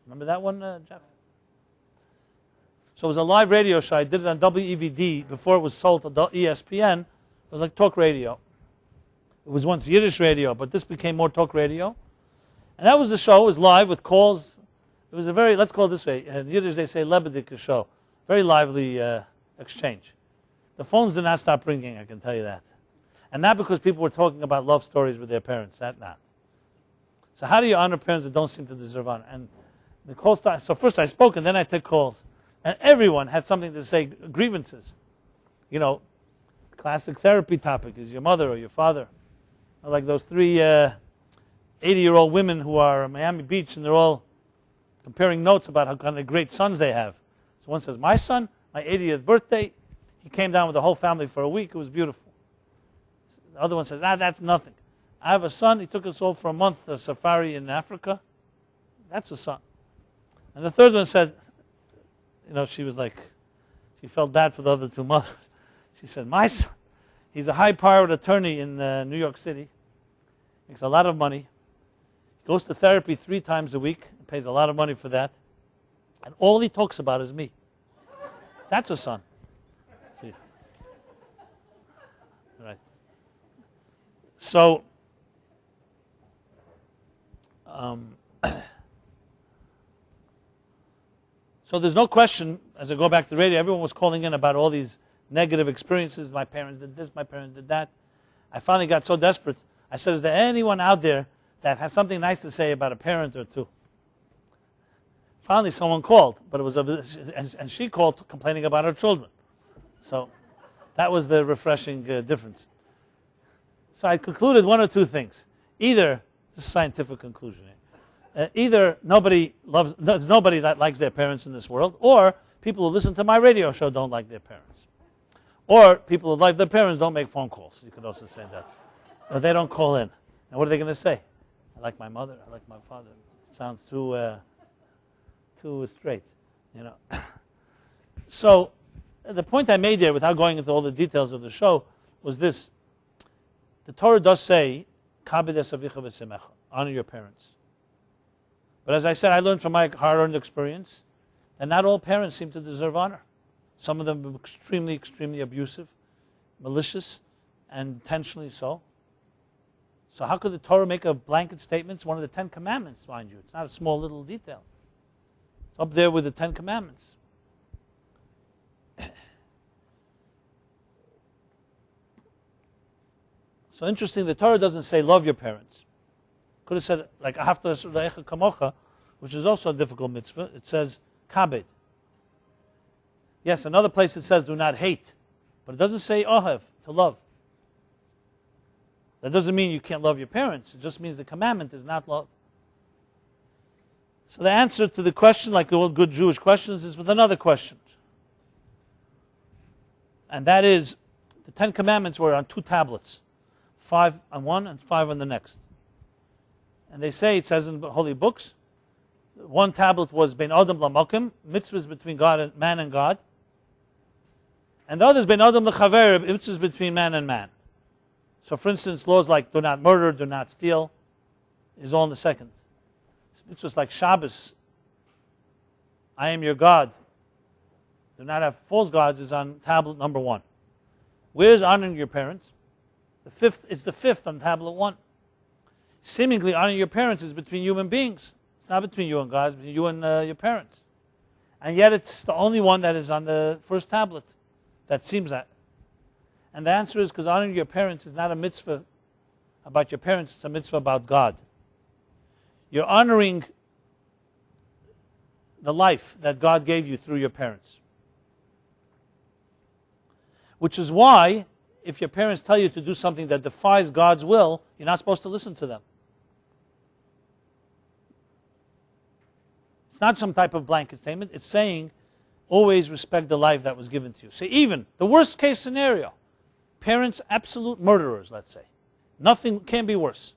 Speaker 1: Remember that one, Jeff? So it was a live radio show. I did it on WEVD before it was sold to ESPN. It was like talk radio. It was once Yiddish radio, but this became more talk radio. And that was the show. It was live with calls. It was a very, let's call it this way, in Yiddish they say lebedik show. Very lively exchange. The phones did not stop ringing, I can tell you that. And not because people were talking about love stories with their parents, that not. So how do you honor parents that don't seem to deserve honor? And the call started, so first I spoke and then I took calls. And everyone had something to say, grievances. You know, classic therapy topic is your mother or your father. Like those three 80-year-old women who are at Miami Beach and they're all comparing notes about how kind of great sons they have. So one says, my son, my 80th birthday, he came down with the whole family for a week. It was beautiful. The other one says, that's nothing. I have a son. He took us all for a month, a safari in Africa. That's a son. And the third one said, you know, she was like, she felt bad for the other two mothers. She said, my son, he's a high-powered attorney in New York City. Makes a lot of money. Goes to therapy 3 times a week. Pays a lot of money for that. And all he talks about is me. That's a son. See. Right. So, so there's no question, as I go back to the radio, everyone was calling in about all these negative experiences. My parents did this, my parents did that. I finally got so desperate. I said, is there anyone out there that has something nice to say about a parent or two? Finally, someone called, but it was and she called complaining about her children. So that was the refreshing difference. So I concluded one or two things. Either, this is a scientific conclusion, either there's nobody that likes their parents in this world, or people who listen to my radio show don't like their parents. Or people who like their parents don't make phone calls. You could also say that. Or they don't call in. And what are they going to say? I like my mother, I like my father. It sounds too straight, you know. So the point I made there, without going into all the details of the show, was this. The Torah does say, honor your parents. But as I said, I learned from my hard-earned experience that not all parents seem to deserve honor. Some of them are extremely, extremely abusive, malicious, and intentionally so. So how could the Torah make a blanket statement? It's one of the 10 Commandments, mind you. It's not a small little detail. It's up there with the 10 Commandments. So interesting, the Torah doesn't say love your parents. Could have said, like, Ahavta kamocha, which is also a difficult mitzvah. It says, kabed. Yes, another place it says, do not hate. But it doesn't say ohev, to love. That doesn't mean you can't love your parents. It just means the commandment is not love. So the answer to the question, like all good Jewish questions, is with another question. And that is, the 10 Commandments were on 2 tablets. 5 on one and 5 on the next. And they say, it says in holy books, one tablet was ben adam lamakim, mitzvahs between God and man and God. And the other is ben adam lechaver, mitzvahs between man and man. So for instance, laws like do not murder, do not steal, is all in the second. Mitzvahs like Shabbos, I am your God, do not have false gods, is on tablet number 1. Where's honoring your parents? It's the fifth on tablet 1. Seemingly honoring your parents is between human beings. It's not between you and God, it's between you and your parents. And yet it's the only one that is on the first tablet. That seems that. And the answer is because honoring your parents is not a mitzvah about your parents, it's a mitzvah about God. You're honoring the life that God gave you through your parents. Which is why, if your parents tell you to do something that defies God's will, you're not supposed to listen to them. It's not some type of blanket statement. It's saying, always respect the life that was given to you. So even the worst case scenario, parents absolute murderers, let's say. Nothing can be worse.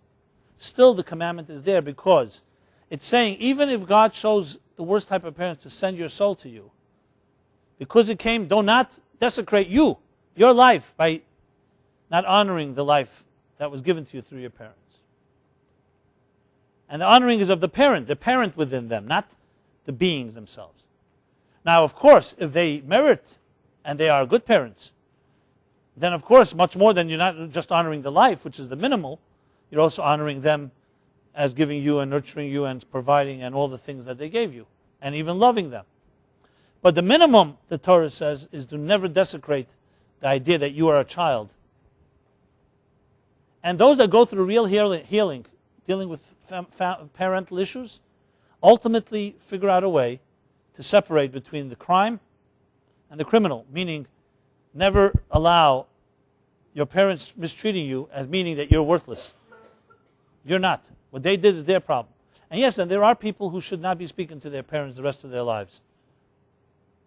Speaker 1: Still the commandment is there because it's saying, even if God chose the worst type of parents to send your soul to you, because it came, do not desecrate you, your life, by not honoring the life that was given to you through your parents. And the honoring is of the parent within them, not the beings themselves. Now, of course, if they merit and they are good parents, then of course, much more than you're not just honoring the life, which is the minimal, you're also honoring them as giving you and nurturing you and providing and all the things that they gave you, and even loving them. But the minimum, the Torah says, is to never desecrate the idea that you are a child. And those that go through real healing, dealing with parental issues, ultimately figure out a way to separate between the crime and the criminal, meaning never allow your parents mistreating you as meaning that you're worthless. You're not. What they did is their problem. And yes, and there are people who should not be speaking to their parents the rest of their lives.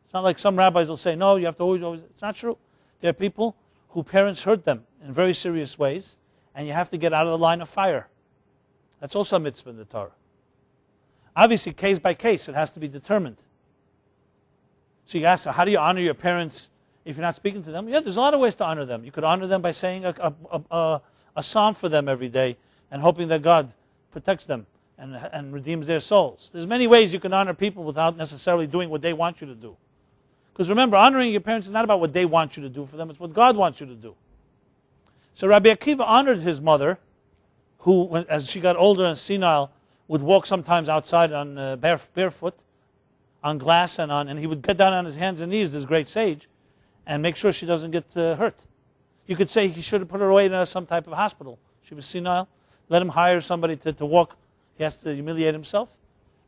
Speaker 1: It's not like some rabbis will say, no, you have to always. It's not true. There are people whose parents hurt them in very serious ways, and you have to get out of the line of fire. That's also a mitzvah in the Torah. Obviously, case by case, it has to be determined. So you ask, how do you honor your parents if you're not speaking to them? Yeah, there's a lot of ways to honor them. You could honor them by saying a psalm for them every day and hoping that God protects them and redeems their souls. There's many ways you can honor people without necessarily doing what they want you to do. Because remember, honoring your parents is not about what they want you to do for them, it's what God wants you to do. So Rabbi Akiva honored his mother, who, as she got older and senile, would walk sometimes outside on barefoot, on glass, and he would get down on his hands and knees, this great sage, and make sure she doesn't get hurt. You could say he should have put her away in some type of hospital. She was senile. Let him hire somebody to walk. He has to humiliate himself,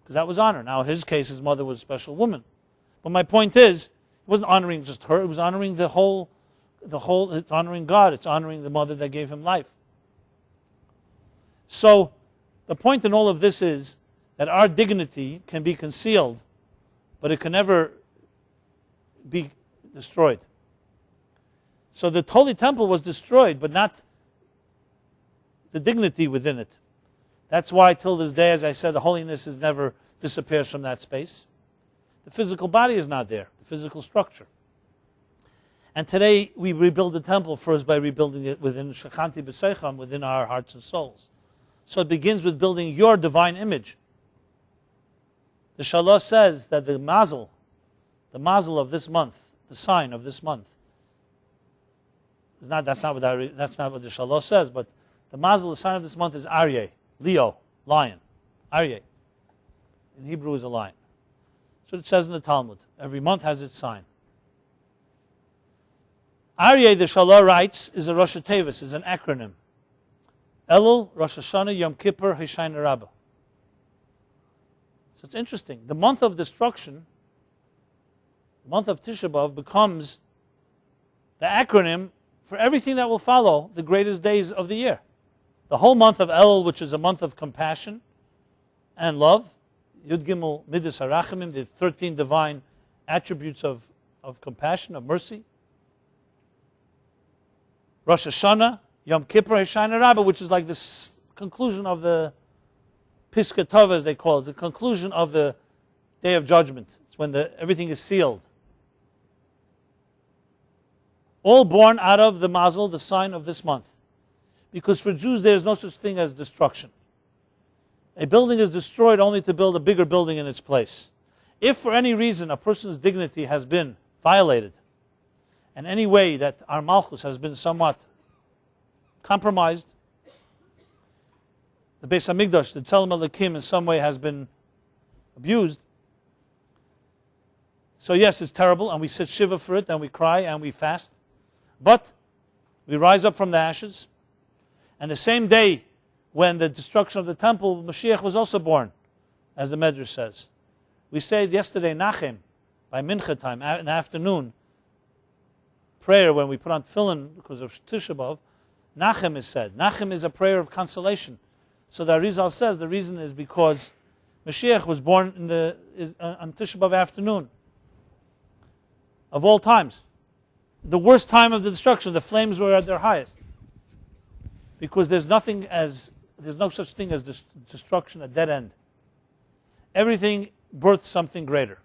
Speaker 1: because that was honor. Now, in his case, his mother was a special woman. But my point is, it wasn't honoring just her, it was honoring the whole, it's honoring God, it's honoring the mother that gave him life. So, the point in all of this is that our dignity can be concealed, but it can never be destroyed. So the Holy Temple was destroyed, but not the dignity within it. That's why till this day, as I said, the holiness never disappears from that space. The physical body is not there, the physical structure. And today we rebuild the temple first by rebuilding it within Shachanti B'Seicham, within our hearts and souls. So it begins with building your divine image. The Shalosh says that the mazel of this month, the sign of this month, that's not what the Shalosh says, but the mazel, the sign of this month is Aryeh, Leo, lion. Aryeh. In Hebrew is a lion. That's what it says in the Talmud. Every month has its sign. Aryeh, the Shalosh writes, is a Rosh Tevis, is an acronym. Elul, Rosh Hashanah, Yom Kippur, Hoshaina Rabbah. So it's interesting. The month of destruction, the month of Tisha B'Av, becomes the acronym for everything that will follow the greatest days of the year. The whole month of Elul, which is a month of compassion and love, Yud Gimel Midas HaRachamim, the 13 divine attributes of compassion, of mercy. Rosh Hashanah, Yom Kippur, Hoshaina Rabbah, which is like the conclusion of the Piska Tova, as they call it, the conclusion of the Day of Judgment. It's when everything is sealed. All born out of the mazel, the sign of this month. Because for Jews there is no such thing as destruction. A building is destroyed only to build a bigger building in its place. If for any reason a person's dignity has been violated, and any way that our malchus has been somewhat compromised, the Beis Hamikdash, the Tzelem Elokim, in some way has been abused. So yes, it's terrible, and we sit shiva for it, and we cry, and we fast. But we rise up from the ashes, and the same day when the destruction of the temple, Mashiach was also born, as the Medrash says. We said yesterday, Nachem, by Mincha time, in the afternoon, prayer when we put on tefillin because of Tisha B'Av, Nachem is said. Nachem is a prayer of consolation. So the Arizal says the reason is because Mashiach was born on Tisha B'Av afternoon. Of all times. The worst time of the destruction, the flames were at their highest. Because there's no such thing as destruction, a dead end. Everything births something greater.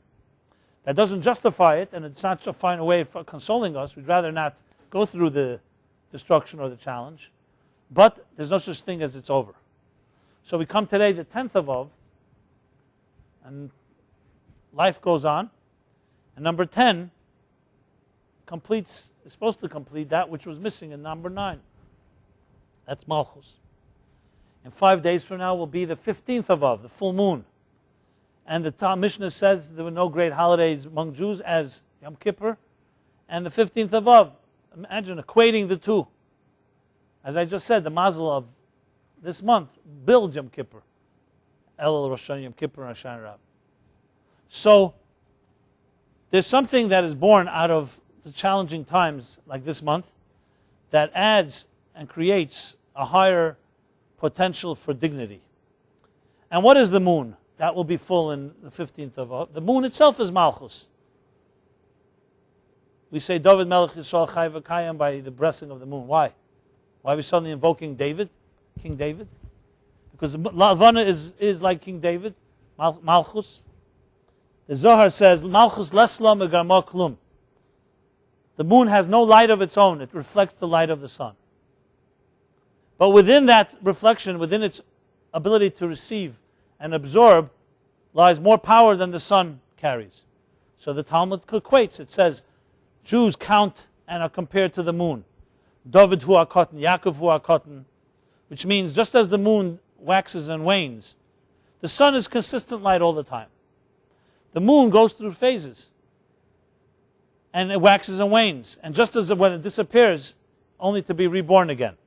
Speaker 1: That doesn't justify it, and it's not a fine way of consoling us. We'd rather not go through the destruction or the challenge. But there's no such thing as it's over. So we come today, the 10th of Av, and life goes on. And number 10 is supposed to complete that which was missing in number 9. That's malchus. And 5 days from now will be the 15th of Av, the full moon. And the Mishnah says there were no great holidays among Jews as Yom Kippur and the 15th of Av. Imagine equating the two. As I just said, the mazel of this month builds Yom Kippur. Elul Rosh Hashanah Yom Kippur and Hashanah Rab. So there's something that is born out of the challenging times like this month that adds and creates a higher potential for dignity. And what is the moon? That will be full in the 15th of Av. The moon itself is malchus. We say David Melech Yisrael Chai V'Kayim by the blessing of the moon. Why? Why are we suddenly invoking David, King David? Because Lavana is like King David, malchus. The Zohar says, malchus lesla megarma klum. The moon has no light of its own. It reflects the light of the sun. But within that reflection, within its ability to receive and absorb, lies more power than the sun carries. So the Talmud equates. It says, Jews count and are compared to the moon. David hu hakotan, Yaakov hu hakotan, which means just as the moon waxes and wanes, the sun is consistent light all the time. The moon goes through phases, and it waxes and wanes. And just as when it disappears, only to be reborn again.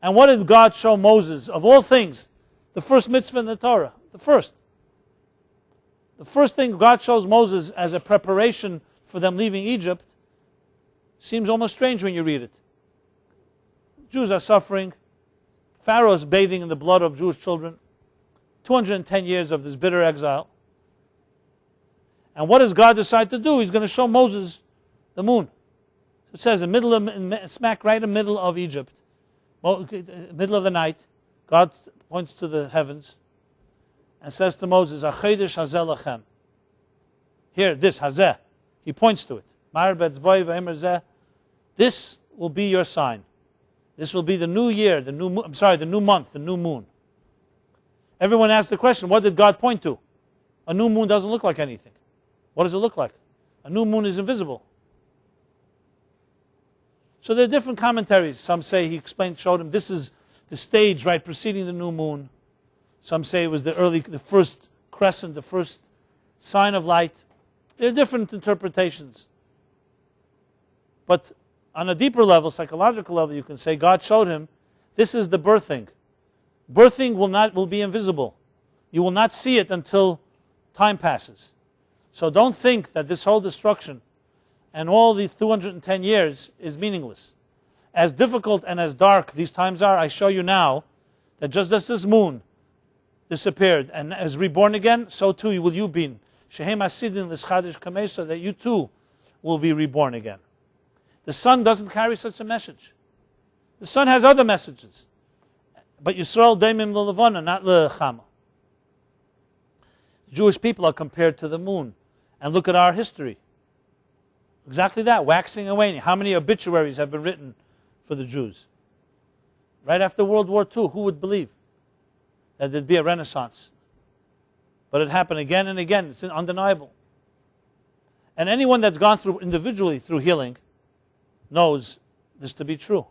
Speaker 1: And what did God show Moses? Of all things, the first mitzvah in the Torah, the first thing God shows Moses as a preparation for them leaving Egypt seems almost strange when you read it. Jews are suffering. Pharaoh is bathing in the blood of Jewish children. 210 years of this bitter exile. And what does God decide to do? He's going to show Moses the moon. So it says, smack right in the middle of Egypt, middle of the night, God points to the heavens and says to Moses, Achedesh hazeh lachem. Here, this, hazeh. He points to it. Mar betzboi v'emer zeh. This will be your sign. This will be the new year, the new month, the new moon. Everyone asks the question, what did God point to? A new moon doesn't look like anything. What does it look like? A new moon is invisible. So there are different commentaries. Some say he showed him this is the stage right preceding the new moon. Some say it was the first crescent, the first sign of light. There are different interpretations. But on a deeper level, psychological level, you can say God showed him this is the birthing. Birthing will be invisible. You will not see it until time passes. So don't think that this whole destruction and all the 210 years is meaningless. As difficult and as dark these times are, I show you now that just as this moon disappeared and is reborn again, so too will you be. Shehem asidin l'schadish kamesha, that you too will be reborn again. The sun doesn't carry such a message. The sun has other messages. But Yisrael daimim l'levana, not l'chama. Jewish people are compared to the moon. And look at our history. Exactly that, waxing and waning. How many obituaries have been written for the Jews? Right after World War II, who would believe that there'd be a renaissance? But it happened again and again. It's undeniable. And anyone that's gone through individually through healing knows this to be true.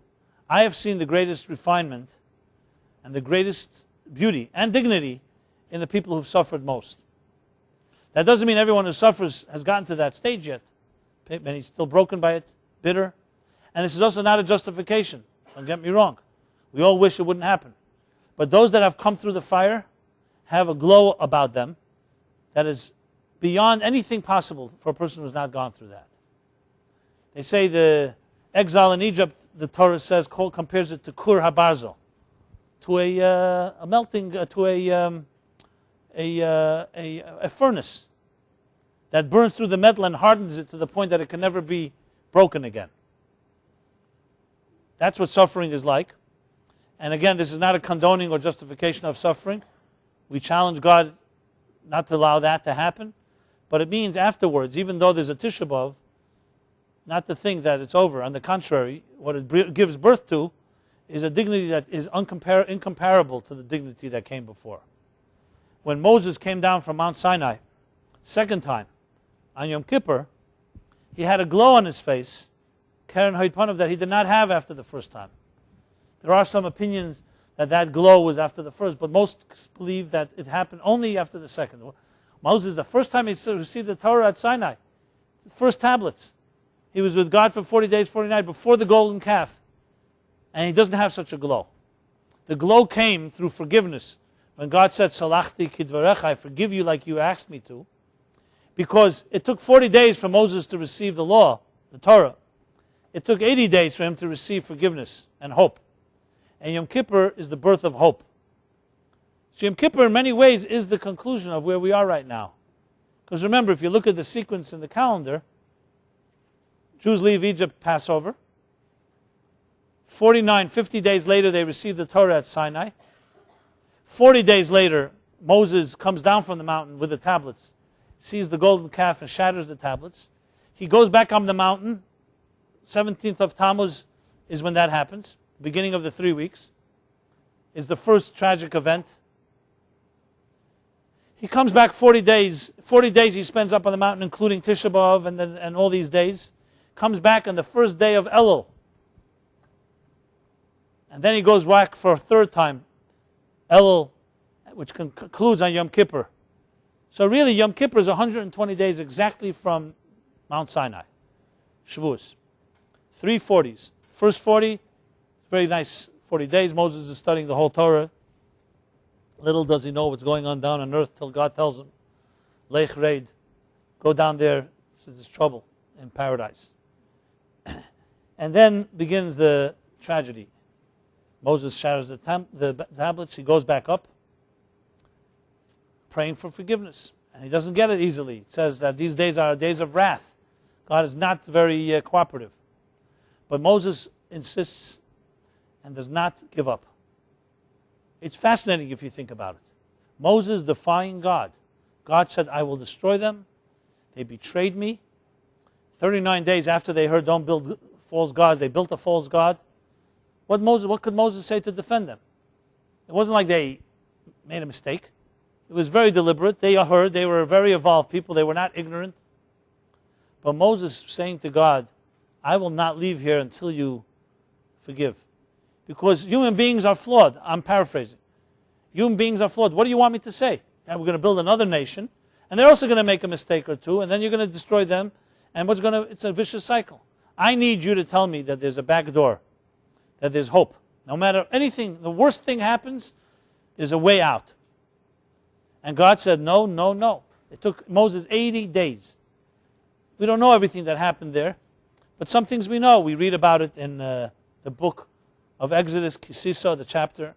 Speaker 1: I have seen the greatest refinement and the greatest beauty and dignity in the people who've suffered most. That doesn't mean everyone who suffers has gotten to that stage yet. Many still broken by it, bitter. And this is also not a justification. Don't get me wrong. We all wish it wouldn't happen. But those that have come through the fire have a glow about them that is beyond anything possible for a person who's not gone through that. They say the exile in Egypt, the Torah says, compares it to Kur HaBarzel, to a melting, to a furnace that burns through the metal and hardens it to the point that it can never be broken again. That's what suffering is like. And again, this is not a condoning or justification of suffering. We challenge God not to allow that to happen. But it means afterwards, even though there's a Tisha B'Av, not to think that it's over. On the contrary, what it gives birth to is a dignity that is incomparable to the dignity that came before. When Moses came down from Mount Sinai, second time, on Yom Kippur, he had a glow on his face, Karen Hoytpanav, that he did not have after the first time. There are some opinions that that glow was after the first, but most believe that it happened only after the second. Moses, the first time he received the Torah at Sinai, the first tablets, he was with God for 40 days, 40 nights before the golden calf, and he doesn't have such a glow. The glow came through forgiveness. When God said, Salachti kidvarecha, I forgive you like you asked me to, because it took 40 days for Moses to receive the law, the Torah. It took 80 days for him to receive forgiveness and hope. And Yom Kippur is the birth of hope. So Yom Kippur in many ways is the conclusion of where we are right now. Because remember, if you look at the sequence in the calendar, Jews leave Egypt, Passover. 50 days later, they receive the Torah at Sinai. 40 days later, Moses comes down from the mountain with the tablets, sees the golden calf and shatters the tablets. He goes back on the mountain. 17th of Tammuz is when that happens. Beginning of the 3 weeks is the first tragic event. He comes back 40 days. 40 days he spends up on the mountain, including Tisha B'Av and all these days. Comes back on the first day of Elul. And then he goes back for a third time, Elul, which concludes on Yom Kippur. So really, Yom Kippur is 120 days exactly from Mount Sinai, Shavuos. 3 40s. First 40, very nice 40 days. Moses is studying the whole Torah. Little does he know what's going on down on earth till God tells him, Lech Reid, go down there, there's trouble in paradise. And then begins the tragedy. Moses shatters the tablets, he goes back up, praying for forgiveness. And he doesn't get it easily. It says that these days are days of wrath. God is not very cooperative. But Moses insists and does not give up. It's fascinating if you think about it. Moses defying God. God said, I will destroy them. They betrayed me. 39 days after they heard, don't build false gods, they built a false god. What could Moses say to defend them? It wasn't like they made a mistake. It was very deliberate. They heard, they were very evolved people, they were not ignorant. But Moses saying to God, I will not leave here until you forgive. Because human beings are flawed. I'm paraphrasing. Human beings are flawed. What do you want me to say? That we're going to build another nation, and they're also going to make a mistake or two, and then you're going to destroy them, and it's a vicious cycle. I need you to tell me that there's a back door, that there's hope. No matter anything, the worst thing happens, there's a way out. And God said, no, no, no. It took Moses 80 days. We don't know everything that happened there, but some things we know. We read about it in the book of Exodus, Kisisa, the chapter.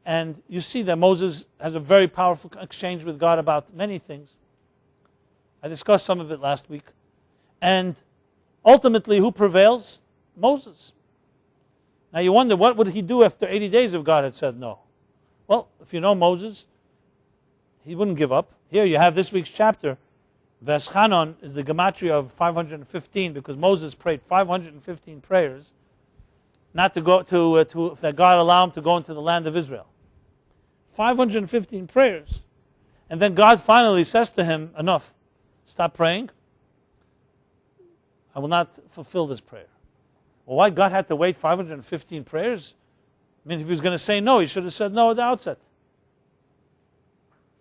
Speaker 1: And you see that Moses has a very powerful exchange with God about many things. I discussed some of it last week. And ultimately, who prevails? Moses. Now you wonder, what would he do after 80 days if God had said no? Well, if you know Moses, he wouldn't give up. Here you have this week's chapter. Veschanon is the gematria of 515 because Moses prayed 515 prayers not to go that God allow him to go into the land of Israel. 515 prayers. And then God finally says to him, enough, stop praying. I will not fulfill this prayer. Well, why God had to wait 515 prayers? I mean, if he was going to say no, he should have said no at the outset.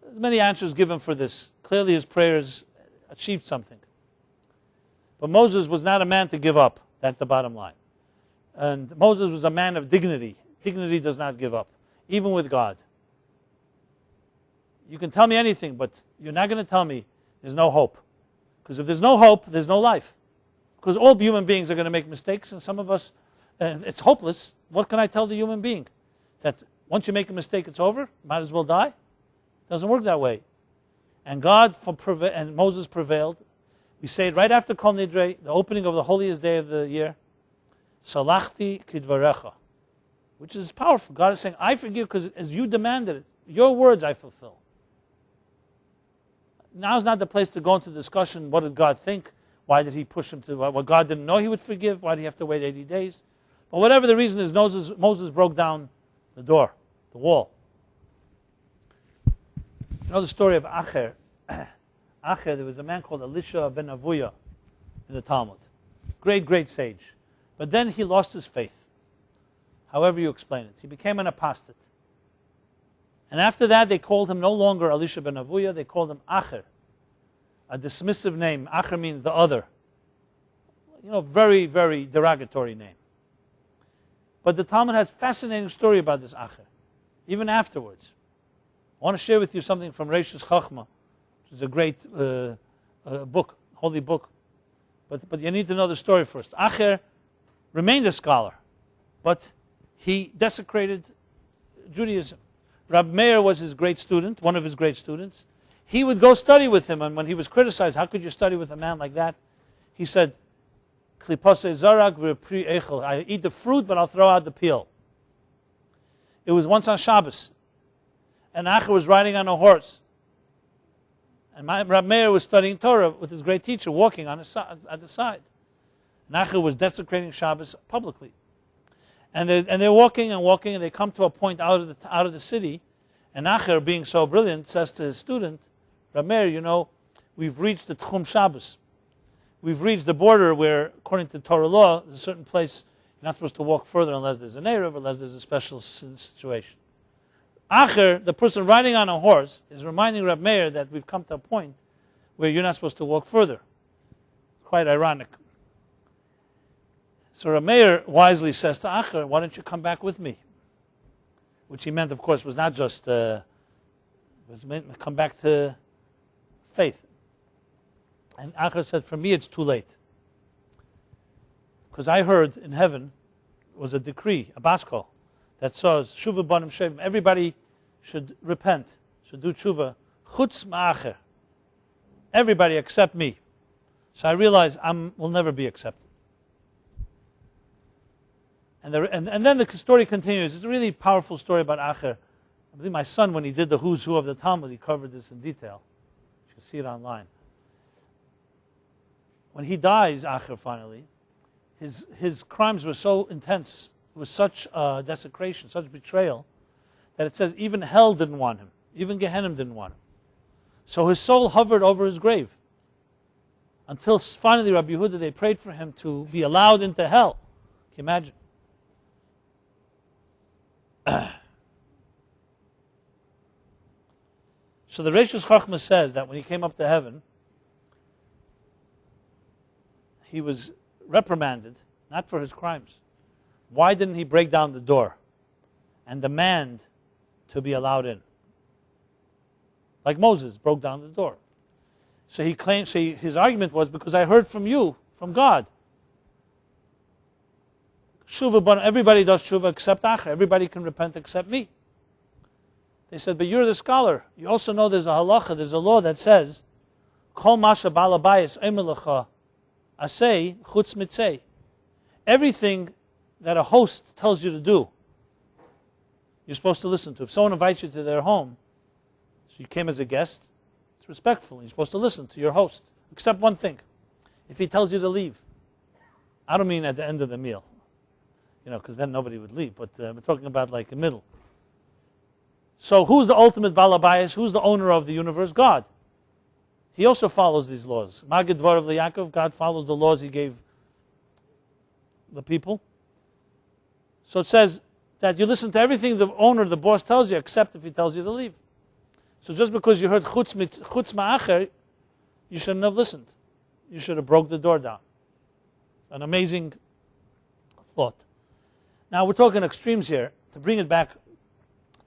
Speaker 1: There's many answers given for this. Clearly his prayers achieved something. But Moses was not a man to give up. That's the bottom line. And Moses was a man of dignity. Dignity does not give up, even with God. You can tell me anything, but you're not going to tell me there's no hope. Because if there's no hope, there's no life. Because all human beings are going to make mistakes, and some of us, it's hopeless. What can I tell the human being? That once you make a mistake, it's over? Might as well die? It doesn't work that way. And and Moses prevailed. We say it right after Kol Nidre, the opening of the holiest day of the year, Salachti kidvarecha, which is powerful. God is saying, I forgive because as you demanded it, your words I fulfill. Now's not the place to go into discussion, what did God think? Why did he push him to, what God didn't know he would forgive? Why did he have to wait 80 days? But whatever the reason is, Moses broke down the door, the wall. You know the story of Acher? Acher, there was a man called Elisha ben Avuya in the Talmud. Great, great sage. But then he lost his faith. However you explain it. He became an apostate. And after that, they called him no longer Elisha ben Avuya, they called him Acher. A dismissive name. Acher means the other. You know, very, very derogatory name. But the Talmud has a fascinating story about this Acher, even afterwards. I want to share with you something from Reishis Chachma, which is a great book, holy book. But you need to know the story first. Acher remained a scholar, but he desecrated Judaism. Rab Meir was his great student, one of his great students. He would go study with him, and when he was criticized, how could you study with a man like that? He said, Klipose zarak v'pri echel. I eat the fruit, but I'll throw out the peel. It was once on Shabbos, and Acher was riding on a horse. And Rab Meir was studying Torah with his great teacher, walking on at the side. And Acher was desecrating Shabbos publicly. And they're walking, and they come to a point out of the city. And Acher, being so brilliant, says to his student, Rab Meir, you know, we've reached the Tchum Shabbos. We've reached the border where, according to Torah law, there's a certain place you're not supposed to walk further unless there's an Erev, unless there's a special situation. Acher, the person riding on a horse, is reminding Rab Meir that we've come to a point where you're not supposed to walk further. Quite ironic. So Rab Meir wisely says to Acher, why don't you come back with me? Which he meant, of course, was not just was meant to come back to faith. And Acher said, for me it's too late. Because I heard in heaven was a decree, a baskol, that says, Shuva banim shevim, everybody should repent, should do tshuva, chutz ma'acher. Everybody except me. So I realized I will never be accepted. And then the story continues. It's a really powerful story about Acher. I believe my son, when he did the who's who of the Talmud, he covered this in detail. You can see it online. When he dies, Acher finally, his crimes were so intense, it was such desecration, such betrayal, that it says even hell didn't want him. Even Gehenna didn't want him. So his soul hovered over his grave. Until finally Rabbi Yehuda, they prayed for him to be allowed into hell. Can you imagine? So the Reishis Chachma says that when he came up to heaven, he was reprimanded, not for his crimes. Why didn't he break down the door and demand to be allowed in? Like Moses broke down the door. So he claimed, his argument was, because I heard from you, from God. Shuvah, everybody does shuvah except Acher. Everybody can repent except me. They said, but you're the scholar. You also know there's a halacha, there's a law that says, Kol masha balabayis emelacha asay chutz mitzay. Everything that a host tells you to do, you're supposed to listen to. If someone invites you to their home, so you came as a guest, it's respectful. You're supposed to listen to your host, except one thing. If he tells you to leave, I don't mean at the end of the meal, because then nobody would leave, but we're talking about like a middle. So who's the ultimate balabayas? Who's the owner of the universe? God. He also follows these laws. Magid Dvarav Yaakov, God follows the laws he gave the people. So it says that you listen to everything the owner, the boss tells you, except if he tells you to leave. So just because you heard chutz ma'acher, you shouldn't have listened. You should have broke the door down. It's an amazing thought. Now we're talking extremes here. To bring it back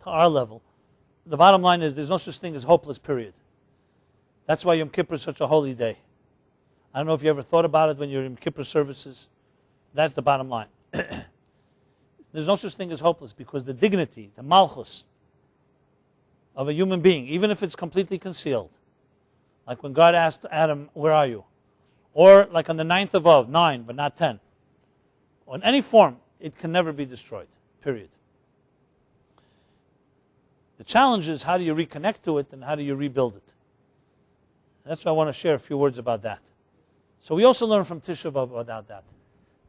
Speaker 1: to our level, the bottom line is there's no such thing as hopeless, period. That's why Yom Kippur is such a holy day. I don't know if you ever thought about it when you're in Yom Kippur services. That's the bottom line. There's no such thing as hopeless, because the dignity, the malchus of a human being, even if it's completely concealed, like when God asked Adam, where are you? Or like on the 9th of 9, but not 10. Or in any form, it can never be destroyed, period. The challenge is, how do you reconnect to it and how do you rebuild it? That's why I want to share a few words about that. So we also learn from Tisha B'Av about that.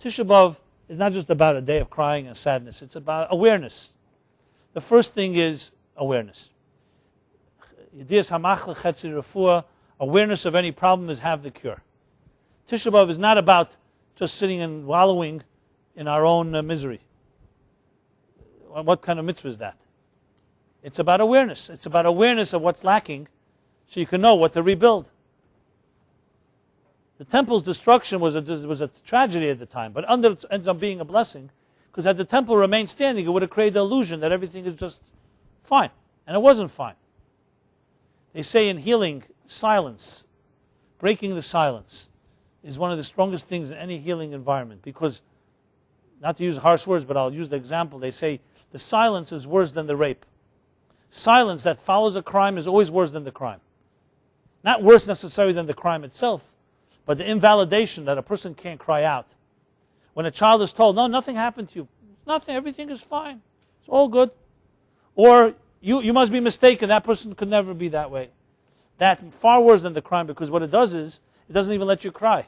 Speaker 1: Tisha B'Av is not just about a day of crying and sadness. It's about awareness. The first thing is awareness. Awareness of any problem is half the cure. Tisha B'Av is not about just sitting and wallowing in our own misery. What kind of mitzvah is that? It's about awareness. It's about awareness of what's lacking so you can know what to rebuild. The temple's destruction was a tragedy at the time, but it ends up being a blessing, because had the temple remained standing, it would have created the illusion that everything is just fine. And it wasn't fine. They say in healing, silence, breaking the silence, is one of the strongest things in any healing environment, because, not to use harsh words, but I'll use the example, they say the silence is worse than the rape. Silence that follows a crime is always worse than the crime. Not worse necessarily than the crime itself, but the invalidation that a person can't cry out. When a child is told, no, nothing happened to you. Nothing, everything is fine. It's all good. Or, you must be mistaken, that person could never be that way. That's far worse than the crime, because what it does is, it doesn't even let you cry.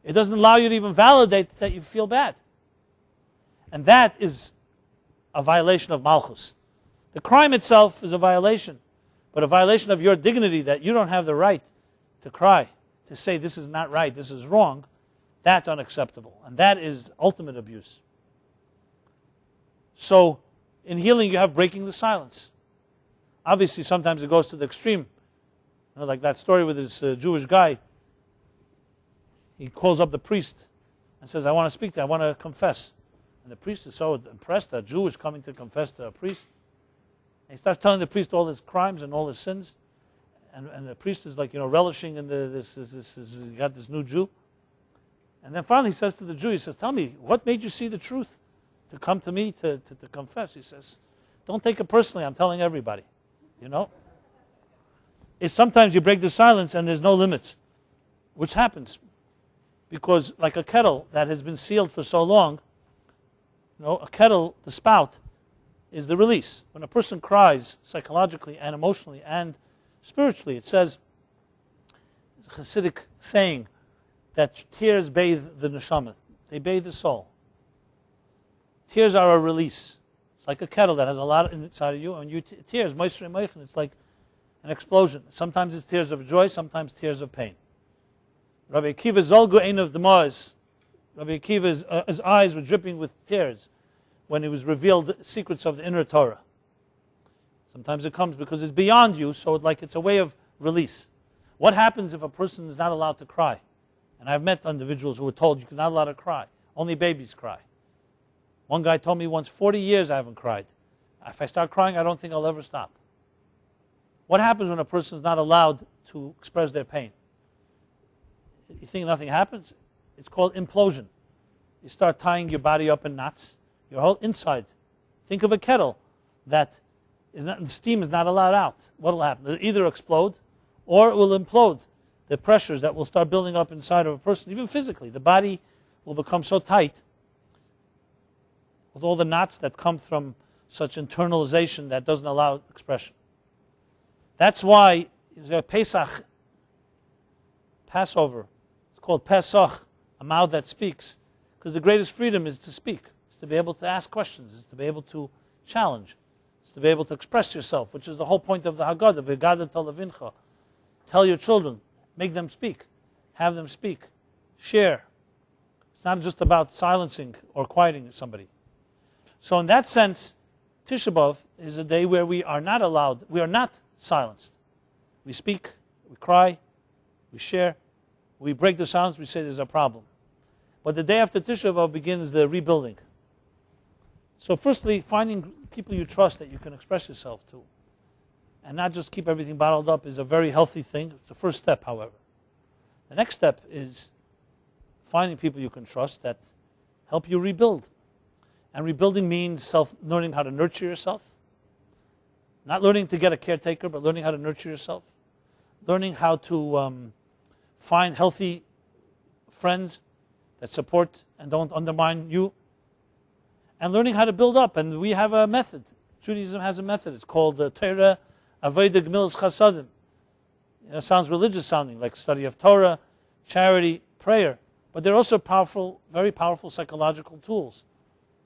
Speaker 1: It doesn't allow you to even validate that you feel bad. And that is a violation of malchus. The crime itself is a violation, but a violation of your dignity, that you don't have the right to cry, to say this is not right, this is wrong. That's unacceptable, and that is ultimate abuse. So in healing you have breaking the silence. Obviously sometimes it goes to the extreme. You know, like that story with this Jewish guy. He calls up the priest and says, I want to speak to you, I want to confess. And the priest is so impressed that a Jew is coming to confess to a priest. And he starts telling the priest all his crimes and all his sins. And the priest is like, relishing in you got this new Jew. And then finally he says to the Jew, he says, tell me, what made you see the truth to come to me to confess? He says, don't take it personally, I'm telling everybody. It's sometimes you break the silence and there's no limits, which happens. Because like a kettle that has been sealed for so long, a kettle, the spout, is the release. When a person cries psychologically and emotionally and spiritually, it says, it's a Hasidic saying, that tears bathe the neshama. They bathe the soul. Tears are a release. It's like a kettle that has a lot inside of you, and tears, moisture moichin, it's like an explosion. Sometimes it's tears of joy, sometimes tears of pain. Rabbi Akiva Zolgu ein of Demaz. Rabbi Akiva's his eyes were dripping with tears when he was revealed the secrets of the inner Torah. Sometimes it comes because it's beyond you, so it's a way of release. What happens if a person is not allowed to cry? And I've met individuals who were told you're not allowed to cry. Only babies cry. One guy told me once, 40 years I haven't cried. If I start crying, I don't think I'll ever stop. What happens when a person is not allowed to express their pain? You think nothing happens? It's called implosion. You start tying your body up in knots. Your whole inside. Think of a kettle that steam is not allowed out. What will happen? It'll either explode or it will implode. The pressures that will start building up inside of a person, even physically. The body will become so tight with all the knots that come from such internalization that doesn't allow expression. That's why Pesach, Passover, it's called Pesach, a mouth that speaks. Because the greatest freedom is to speak. It's to be able to ask questions. It's to be able to challenge. It's to be able to express yourself, which is the whole point of the Haggadah, V'gada Tolavincha. Tell your children, make them speak, have them speak, share. It's not just about silencing or quieting somebody. So in that sense, Tisha B'Av is a day where we are not silenced. We speak, we cry, we share, we break the silence, we say there's a problem. But the day after Tisha B'Av begins the rebuilding. So firstly, finding people you trust that you can express yourself to. and not just keep everything bottled up is a very healthy thing. It's the first step, however. The next step is finding people you can trust that help you rebuild. And rebuilding means learning how to nurture yourself. Not learning to get a caretaker, but learning how to nurture yourself. Learning how to find healthy friends that support and don't undermine you. And learning how to build up. And we have a method. Judaism has a method. It's called Torah Avodah Gemilas Chasadim. It sounds religious sounding, like study of Torah, charity, prayer. But they're also powerful, very powerful psychological tools.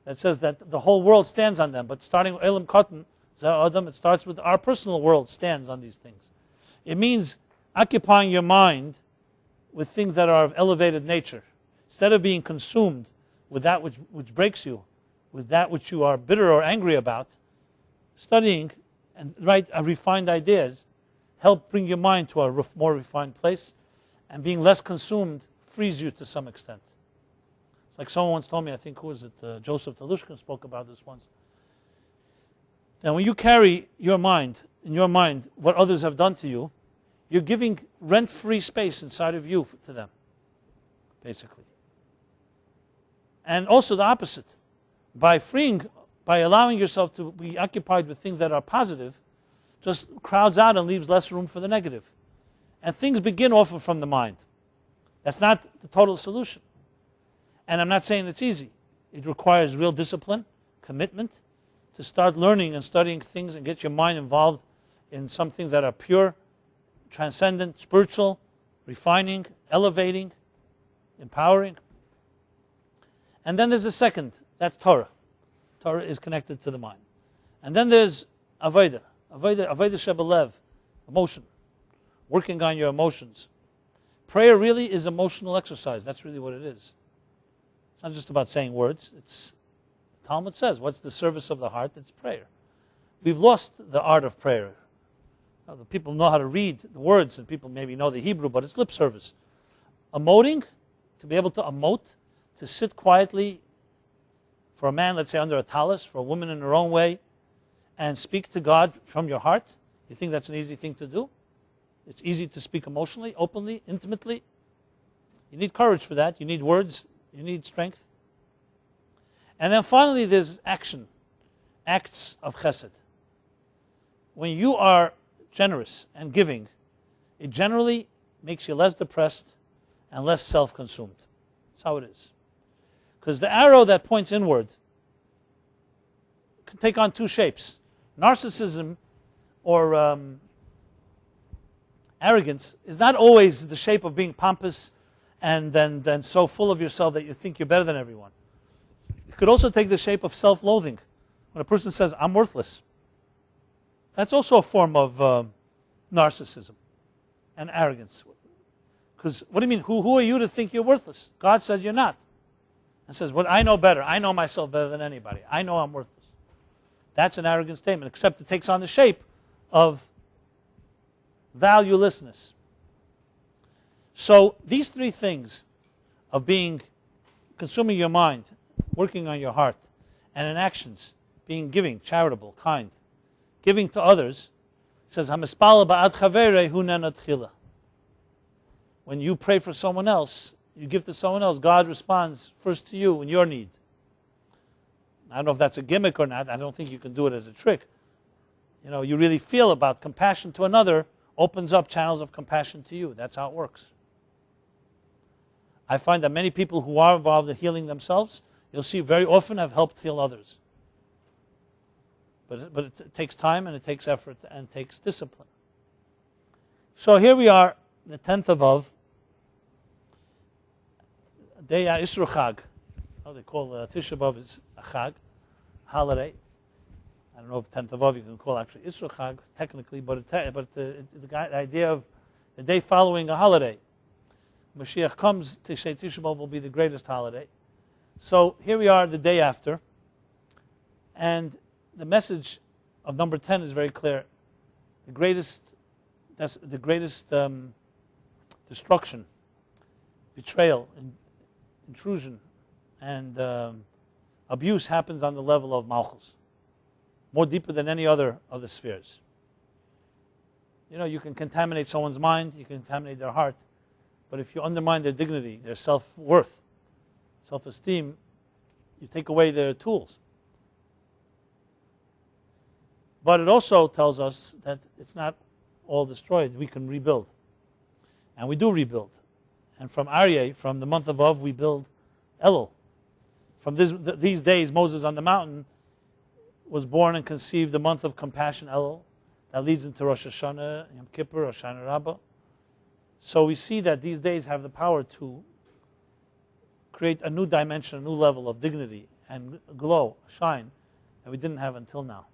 Speaker 1: That says that the whole world stands on them. But starting with Elam Katan, it starts with our personal world stands on these things. It means occupying your mind with things that are of elevated nature. Instead of being consumed with that which breaks you, with that which you are bitter or angry about, studying and refined ideas help bring your mind to a more refined place, and being less consumed frees you to some extent. It's like someone once told me, I think, who was it? Joseph Telushkin spoke about this once. And when you carry in your mind what others have done to you, you're giving rent-free space inside of you to them, basically. And also the opposite. By allowing yourself to be occupied with things that are positive, just crowds out and leaves less room for the negative. And things begin often from the mind. That's not the total solution. And I'm not saying it's easy. It requires real discipline, commitment, to start learning and studying things and get your mind involved in some things that are pure, transcendent, spiritual, refining, elevating, empowering. And then there's a second, that's Torah. Torah is connected to the mind. And then there's Avodah Shebelev, emotion, working on your emotions. Prayer really is emotional exercise. That's really what it is. It's not just about saying words. The Talmud says, what's the service of the heart? It's prayer. We've lost the art of prayer. The people know how to read the words, and people maybe know the Hebrew, but it's lip service. Emoting, to be able to emote, to sit quietly for a man, let's say under a talus, for a woman in her own way, and speak to God from your heart. You think that's an easy thing to do? It's easy to speak emotionally, openly, intimately. You need courage for that. You need words. You need strength. And then finally there's action, acts of chesed. When you are generous and giving, it generally makes you less depressed and less self-consumed. That's how it is. Because the arrow that points inward can take on two shapes. Narcissism or arrogance is not always the shape of being pompous and then so full of yourself that you think you're better than everyone. It could also take the shape of self-loathing. When a person says, I'm worthless. That's also a form of narcissism and arrogance. Because what do you mean? Who are you to think you're worthless? God says you're not. And says, well, I know better. I know myself better than anybody. I know I'm worthless. That's an arrogant statement, except it takes on the shape of valuelessness. So these three things of consuming your mind, working on your heart, and in actions, being giving, charitable, kind, giving to others, says, "Hamispal ba'ad chaverei hu nenot tchila." When you pray for someone else, you give to someone else, God responds first to you in your need. I don't know if that's a gimmick or not. I don't think you can do it as a trick. You really feel about compassion to another, opens up channels of compassion to you. That's how it works. I find that many people who are involved in healing themselves, you'll see very often have helped heal others. But it takes time and it takes effort and it takes discipline. So here we are, the 10th of Av, Day Isru Chag. They call Tisha B'Av is a Chag, holiday. I don't know if 10th of Av you can call actually Isru Chag technically, but the idea of the day following a holiday. Mashiach comes, Tisha B'Av will be the greatest holiday. So here we are the day after, and the message of number 10 is very clear. The greatest destruction, betrayal, intrusion, and abuse happens on the level of malchus, more deeper than any other of the spheres. You can contaminate someone's mind, you can contaminate their heart, but if you undermine their dignity, their self-worth, self-esteem, you take away their tools. But it also tells us that it's not all destroyed. We can rebuild. And we do rebuild. And from Aryeh, from the month of Av, we build Elul. From these days, Moses on the mountain was born and conceived the month of compassion, Elul. That leads into Rosh Hashanah, Yom Kippur, Hoshana Rabbah. So we see that these days have the power to create a new dimension, a new level of dignity and glow, shine, that we didn't have until now.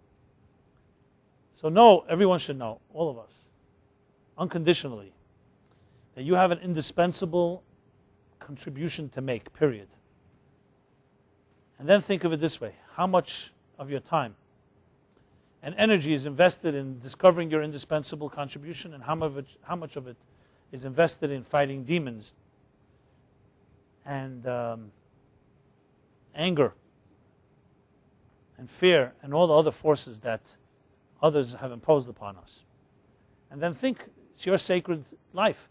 Speaker 1: So everyone should know, all of us, unconditionally, that you have an indispensable contribution to make, period. And then think of it this way: how much of your time and energy is invested in discovering your indispensable contribution, and how much of it is invested in fighting demons and anger and fear and all the other forces that others have imposed upon us. And then think, it's your sacred life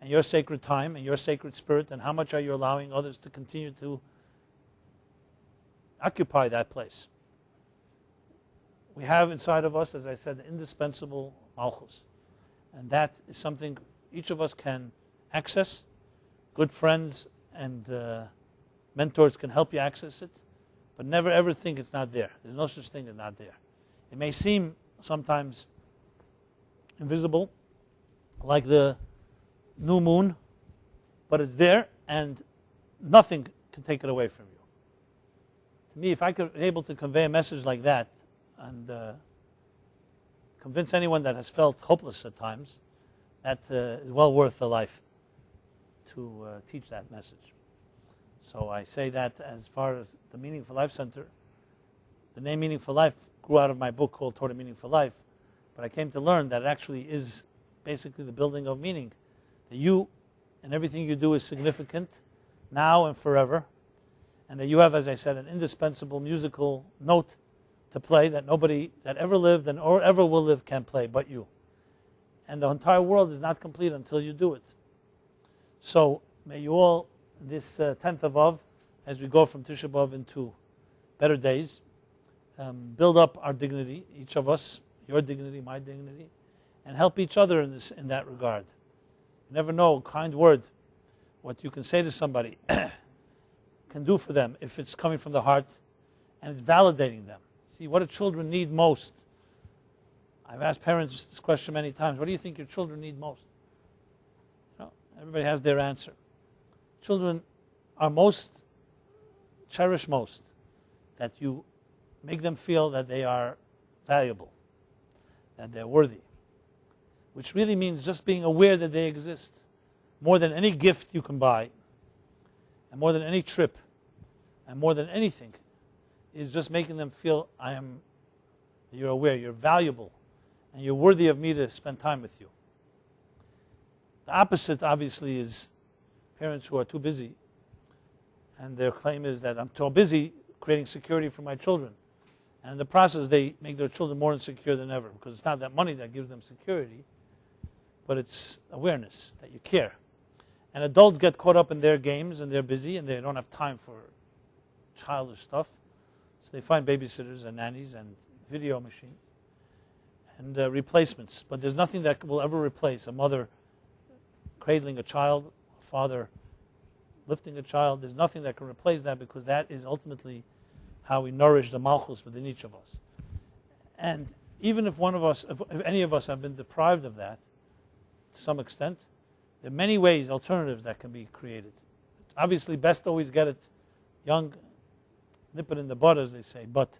Speaker 1: and your sacred time and your sacred spirit, and how much are you allowing others to continue to occupy that place. We have inside of us, as I said, the indispensable malchus, and that is something each of us can access. Good friends and mentors can help you access it, but never ever think it's not there. There's no such thing as not there. It may seem sometimes invisible, like the new moon, but it's there, and nothing can take it away from you. To me, if I could be able to convey a message like that and convince anyone that has felt hopeless at times, that is well worth the life to teach that message. So I say that as far as the Meaningful Life Center. The name Meaningful Life grew out of my book called Toward a Meaningful Life, but I came to learn that it actually is basically the building of meaning. That you and everything you do is significant now and forever, and that you have, as I said, an indispensable musical note to play that nobody that ever lived and or ever will live can play but you. And the entire world is not complete until you do it. So may you all, this 10th of Av, as we go from Tisha B'Av into better days, build up our dignity, each of us, your dignity, my dignity, and help each other in that regard. You never know, a kind word, what you can say to somebody can do for them if it's coming from the heart and it's validating them. See, what do children need most? I've asked parents this question many times. What do you think your children need most? Everybody has their answer. Children are most, cherish most, that you make them feel that they are valuable, that they're worthy, which really means just being aware that they exist, more than any gift you can buy, and more than any trip, and more than anything, is just making them feel you're aware, you're valuable, and you're worthy of me to spend time with you. The opposite, obviously, is parents who are too busy, and their claim is that I'm too busy creating security for my children. And in the process, they make their children more insecure than ever, because it's not that money that gives them security, but it's awareness that you care. And adults get caught up in their games, and they're busy, and they don't have time for childish stuff. So they find babysitters and nannies and video machines and replacements. But there's nothing that will ever replace a mother cradling a child, a father lifting a child. There's nothing that can replace that, because that is ultimately how we nourish the malchus within each of us. And even if one of us, if any of us have been deprived of that to some extent, there are many ways, alternatives that can be created. It's obviously best to always get it young, nip it in the bud, as they say, but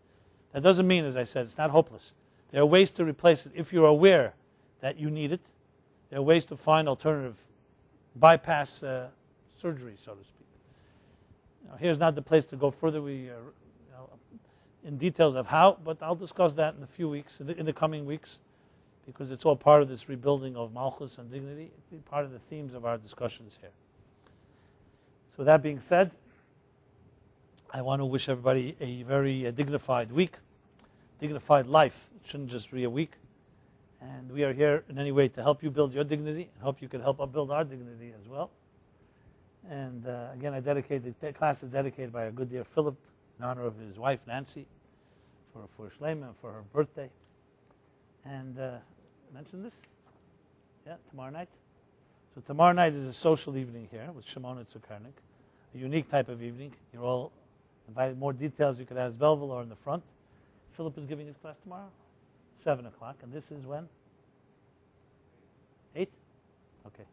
Speaker 1: that doesn't mean, as I said, it's not hopeless. There are ways to replace it. If you're aware that you need it, there are ways to find alternative, bypass surgery, so to speak. Here's not the place to go further. We in details of how, but I'll discuss that in a few weeks, in the coming weeks, because it's all part of this rebuilding of malchus and dignity. It'll be part of the themes of our discussions here. So with that being said, I want to wish everybody a very dignified week, dignified life. It shouldn't just be a week. And we are here in any way to help you build your dignity, and hope you can help us build our dignity as well. And again, the class is dedicated by our good dear Philip in honor of his wife Nancy for Shlema, for her birthday. And mention this? Yeah, tomorrow night. So tomorrow night is a social evening here with Shimona Tzukarnik, a unique type of evening. You're all invited. More details you could ask Velvel or in the front. Philip is giving his class tomorrow, 7 o'clock, and this is when? 8? Okay.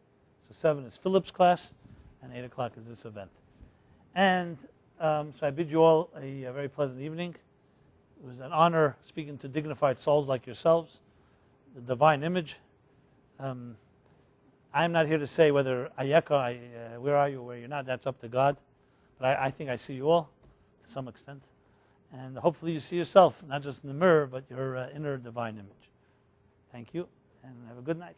Speaker 1: So 7 is Philip's class, and 8 o'clock is this event. And so I bid you all a very pleasant evening. It was an honor speaking to dignified souls like yourselves, the divine image. I'm not here to say whether Ayeka, where are you, where you're not. That's up to God. But I think I see you all to some extent. And hopefully you see yourself, not just in the mirror, but your inner divine image. Thank you, and have a good night.